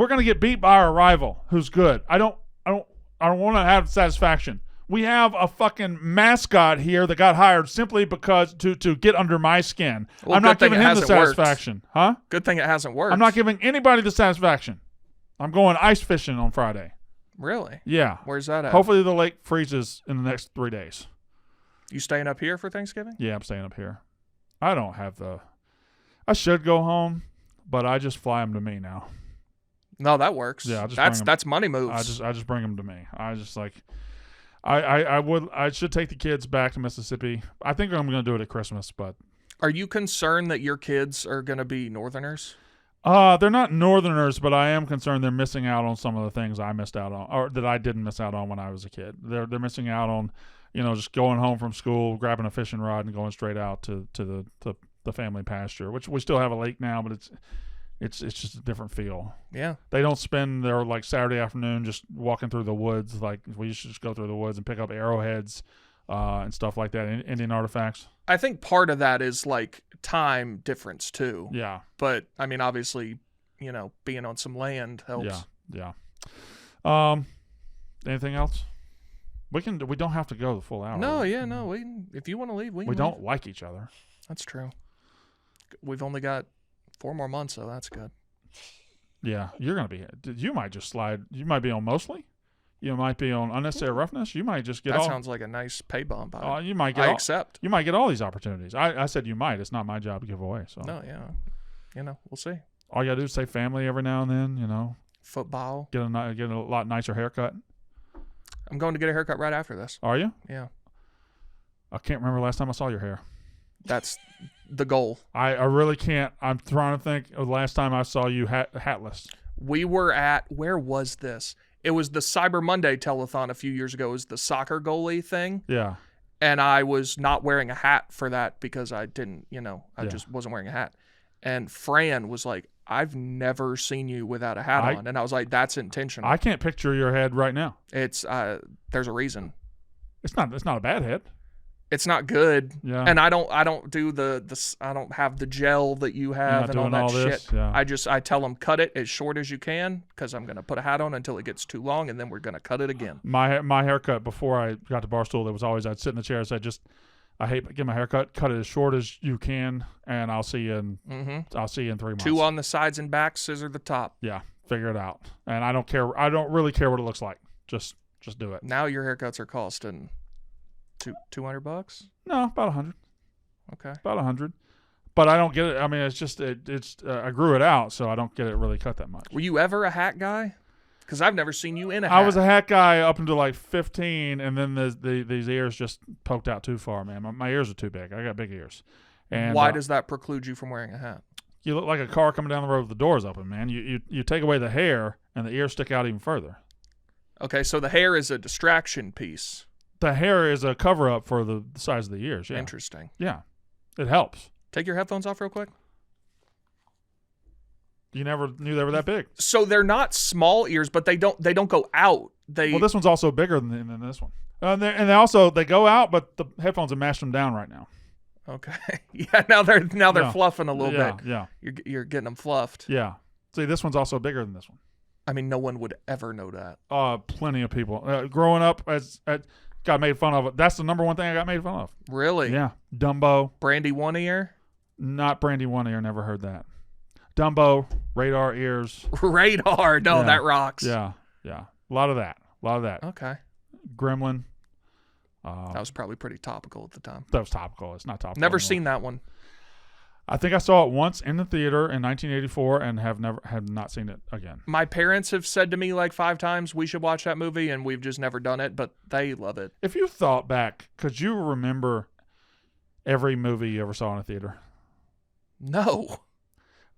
gonna get beat by our rival, who's good. I don't want to have satisfaction. We have a fucking mascot here that got hired simply because to get under my skin. Well, I'm not giving him the satisfaction, huh? Good thing it hasn't worked. I'm not giving anybody the satisfaction. I'm going ice fishing on Friday. Really? Yeah. Where's that at? Hopefully the lake freezes in the next 3 days. You staying up here for Thanksgiving? Yeah, I'm staying up here. I don't have I should go home, but I just fly them to me now. No, that works. Yeah, that's money moves. I just bring them to me. I just like I should take the kids back to Mississippi. I think I'm going to do it at Christmas, but are you concerned that your kids are going to be Northerners? They're not Northerners, but I am concerned they're missing out on some of the things I missed out on, or that I didn't miss out on when I was a kid. They're missing out on, just going home from school, grabbing a fishing rod, and going straight out to the family pasture, which we still have a lake now, but it's just a different feel. Yeah. They don't spend their like Saturday afternoon just walking through the woods. Like we used to just go through the woods and pick up arrowheads and stuff like that, Indian artifacts. I think part of that is like time difference too. Yeah. But I mean, obviously, being on some land helps. Yeah. Anything else? We don't have to go the full hour. No. If you want to leave, we don't like each other. That's true. We've only got 4 more months, so that's good. Yeah, you're gonna be. You might just slide. You might be on mostly. You might be on unnecessary roughness. You might just get That all. sounds like a nice pay bump. You might get. I all, accept. You might get all these opportunities. I said you might. It's not my job to give away. So No, yeah. We'll see. all you gotta do is say family every now and then. Football. Get a lot nicer haircut. I'm going to get a haircut right after this. Are you? Yeah. I can't remember the last time I saw your hair. That's the goal. I really can't. I'm trying to think of the last time I saw you hatless. We were at, where was this? It was the Cyber Monday telethon a few years ago. It was the soccer goalie thing. Yeah. And I was not wearing a hat for that because I didn't, just wasn't wearing a hat. And Fran was like, I've never seen you without a hat on. And I was like, that's intentional. I can't picture your head right now. It's, there's a reason. It's not a bad head. It's not good. Yeah. And I don't do I don't have the gel that you have and all that shit. Yeah. I tell them cut it as short as you can because I'm going to put a hat on until it gets too long and then we're going to cut it again. My haircut before I got to Barstool, there was always, I'd sit in the chair and say, I hate getting my haircut, cut it as short as you can, and I'll see you in 3 months. 2 on the sides and back, scissor the top. Yeah, figure it out. And I don't care. I don't really care what it looks like. Just do it. Now your haircuts are costing $200? No, about 100. Okay. About 100. But I don't get it. I mean, it's just I grew it out, so I don't get it really cut that much. Were you ever a hat guy? Because I've never seen you in a hat. I was a hat guy up until like 15, and then these ears just poked out too far, man. My ears are too big. I got big ears. And why does that preclude you from wearing a hat? You look like a car coming down the road with the doors open, man. You take away the hair, and the ears stick out even further. Okay, so the hair is a distraction piece. The hair is a cover-up for the size of the ears, yeah. Interesting. Yeah, it helps. Take your headphones off real quick. You never knew they were that big. So they're not small ears, but they don't go out. Well, this one's also bigger than this one. And they go out, but the headphones have mashed them down right now. Okay. Yeah, now they're fluffing a little bit. Yeah. You're getting them fluffed. Yeah. See, this one's also bigger than this one. I mean, no one would ever know that. Plenty of people. Growing up, got made fun of. That's the number one thing I got made fun of. Really? Yeah. Dumbo. Brandy one ear? Not Brandy one ear. Never heard that. Dumbo. Radar ears. Radar. No, that rocks. Yeah. Yeah. A lot of that. Okay. Gremlin. That was probably pretty topical at the time. That was topical. It's not topical Never anymore. seen that one. I think I saw it once in the theater in 1984 and have not seen it again. My parents have said to me like 5 times we should watch that movie, and we've just never done it, but they love it. If you thought back, could you remember every movie you ever saw in a theater? No.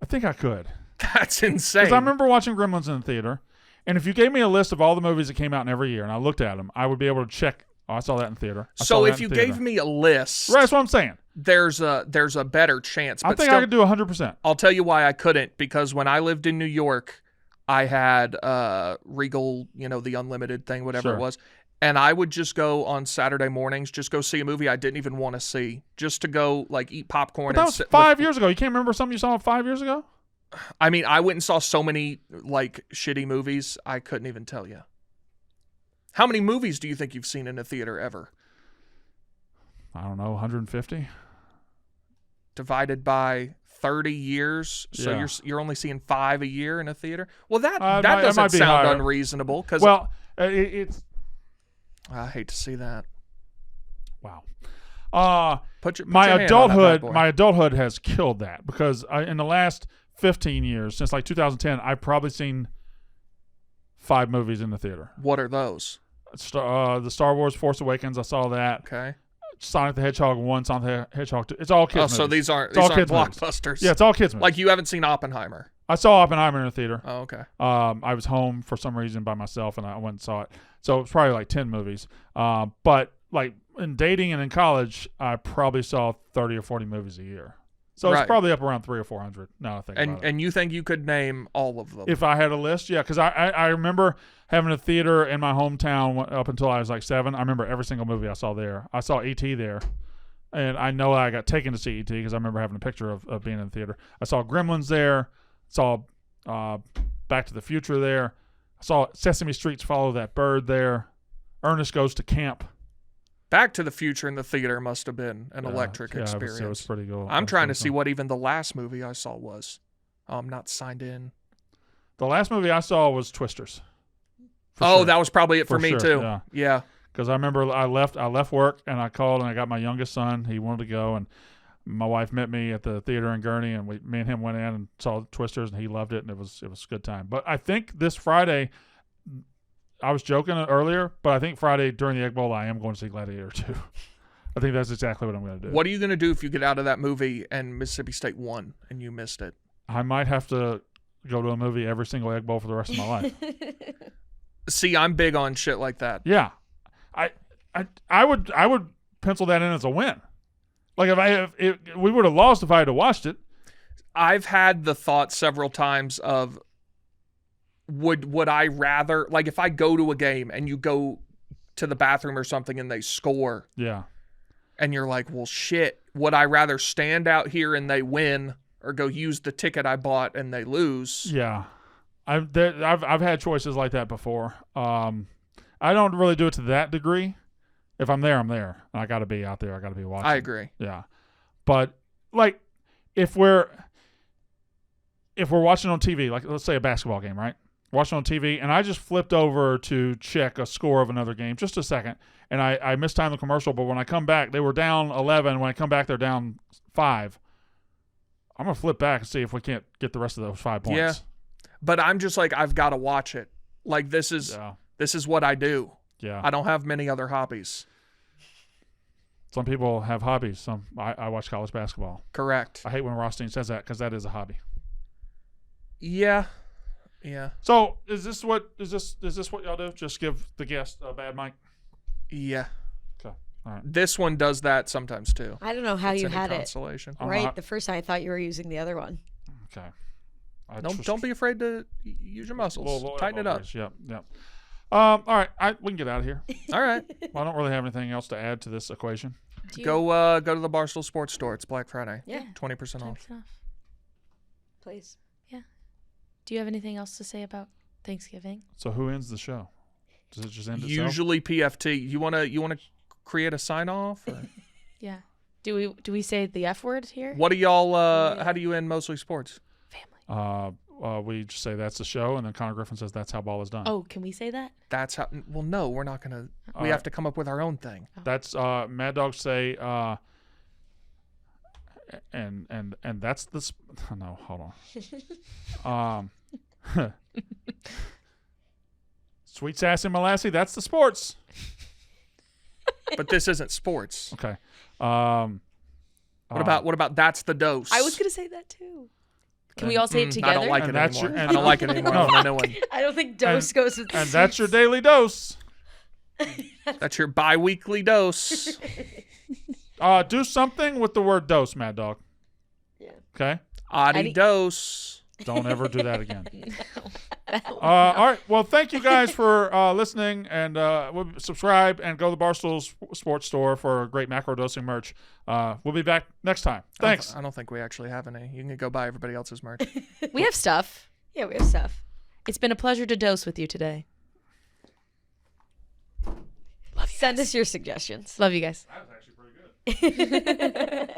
I think I could. That's insane. Because I remember watching Gremlins in the theater, and if you gave me a list of all the movies that came out in every year and I looked at them, I would be able to check, I saw that in theater. So if you gave me a list, right, that's what I'm saying. There's a better chance. But I think I could do 100%. I'll tell you why I couldn't, because when I lived in New York, I had Regal, the unlimited thing, whatever it was. And I would just go on Saturday mornings, just go see a movie I didn't even want to see, just to go like eat popcorn. But that was 5 years ago. You can't remember something you saw 5 years ago? I mean, I went and saw so many like shitty movies, I couldn't even tell you. How many movies do you think you've seen in a theater ever? I don't know, 150? Divided by 30 years, so you're only seeing 5 a year in a theater? Well, that doesn't sound unreasonable. Well, it's... I hate to see that. Wow. My adulthood has killed that, because in the last 15 years, since like 2010, I've probably seen 5 movies in the theater. What are those? The Star Wars Force Awakens, I saw that. Okay. Sonic the Hedgehog 1, Sonic the Hedgehog 2. It's all kids movies. So these aren't blockbusters. Movies. Yeah, it's all kids movies. Like you haven't seen Oppenheimer. I saw Oppenheimer in the theater. Oh, okay. I was home for some reason by myself, and I went and saw it. So it was probably like 10 movies. But like in dating and in college, I probably saw 30 or 40 movies a year. So it's probably up around 300 or 400 now I think about it. And you think you could name all of them? If I had a list, yeah. Because I remember having a theater in my hometown up until I was like 7. I remember every single movie I saw there. I saw E.T. there. And I know I got taken to see E.T. because I remember having a picture of being in the theater. I saw Gremlins there. Saw Back to the Future there. I saw Sesame Street's Follow That Bird there. Ernest Goes to Camp. Back to the Future in the theater must have been an electric experience. It was pretty cool. I'm trying to see what even the last movie I saw was. I'm not signed in. The last movie I saw was Twisters. That was probably it for me sure, too. Yeah. Because I remember I left work and I called and I got my youngest son. He wanted to go, and my wife met me at the theater in Gurney, and me and him went in and saw Twisters, and he loved it, and it was a good time. But I think this Friday, I was joking earlier, but I think Friday during the Egg Bowl I am going to see Gladiator 2. I think that's exactly what I'm going to do. What are you going to do if you get out of that movie and Mississippi State won and you missed it? I might have to go to a movie every single Egg Bowl for the rest of my life. See, I'm big on shit like that. Yeah, I would pencil that in as a win. Like we would have lost if I had watched it. I've had the thought several times of would I rather, like, if I go to a game and you go to the bathroom or something and they score. Yeah. And you're like, well, shit, would I rather stand out here and they win or go use the ticket I bought and they lose? Yeah. I've had choices like that before. I don't really do it to that degree. If I'm there, I'm there. I got to be out there. I got to be watching. I agree. Yeah. But like if we're watching on TV, like let's say a basketball game, right? Watching on TV, and I just flipped over to check a score of another game, just a second, and I mistimed the commercial, but when I come back, they were down 11. When I come back, they're down 5. I'm going to flip back and see if we can't get the rest of those 5 points. Yeah. But I'm just like, I've got to watch it. Like, this is what I do. Yeah. I don't have many other hobbies. Some people have hobbies. I watch college basketball. Correct. I hate when Rothstein says that because that is a hobby. Yeah. Yeah. So is this what y'all do? Just give the guest a bad mic? Yeah. Okay. All right. This one does that sometimes too. I don't know how It's you any had it. consolation. Right, the first time I thought you were using the other one. Okay. Don't be afraid to use your muscles. Tighten it up. Yep. All right. we can get out of here. All right. Well, I don't really have anything else to add to this equation. Go to the Barstool Sports Store. It's Black Friday. Yeah. 20% off. Please. Do you have anything else to say about Thanksgiving? So who ends the show? Does it just end itself? Usually PFT. You wanna create a sign off? Yeah. Do we say the F word here? What do y'all? How do you end Mostly Sports? Family. We just say that's the show, and then Connor Griffin says that's how ball is done. Oh, can we say that? That's how. Well, no, we're not gonna. We have to come up with our own thing. That's Mad Dog say. And that's the. No, hold on. Sweet Sassy Molassie, that's the sports. But this isn't sports. Okay. What about that's the dose? I was gonna say that too. Can we all say it together? I don't like it And that's anymore. your- I don't like it anymore. I know one. I don't think dose goes with the And that's your daily dose. That's your bi-weekly dose. Do something with the word dose, Mad Dog. Yeah. Okay? Adi dose. Don't ever do that again. All right. Well, thank you guys for listening, and subscribe and go to the Barstool Sports Store for great Macrodosing merch. We'll be back next time. Thanks. I don't think we actually have any. You can go buy everybody else's merch. We have stuff. Yeah, we have stuff. It's been a pleasure to dose with you today. Send us your suggestions. Love you guys. That was actually pretty good.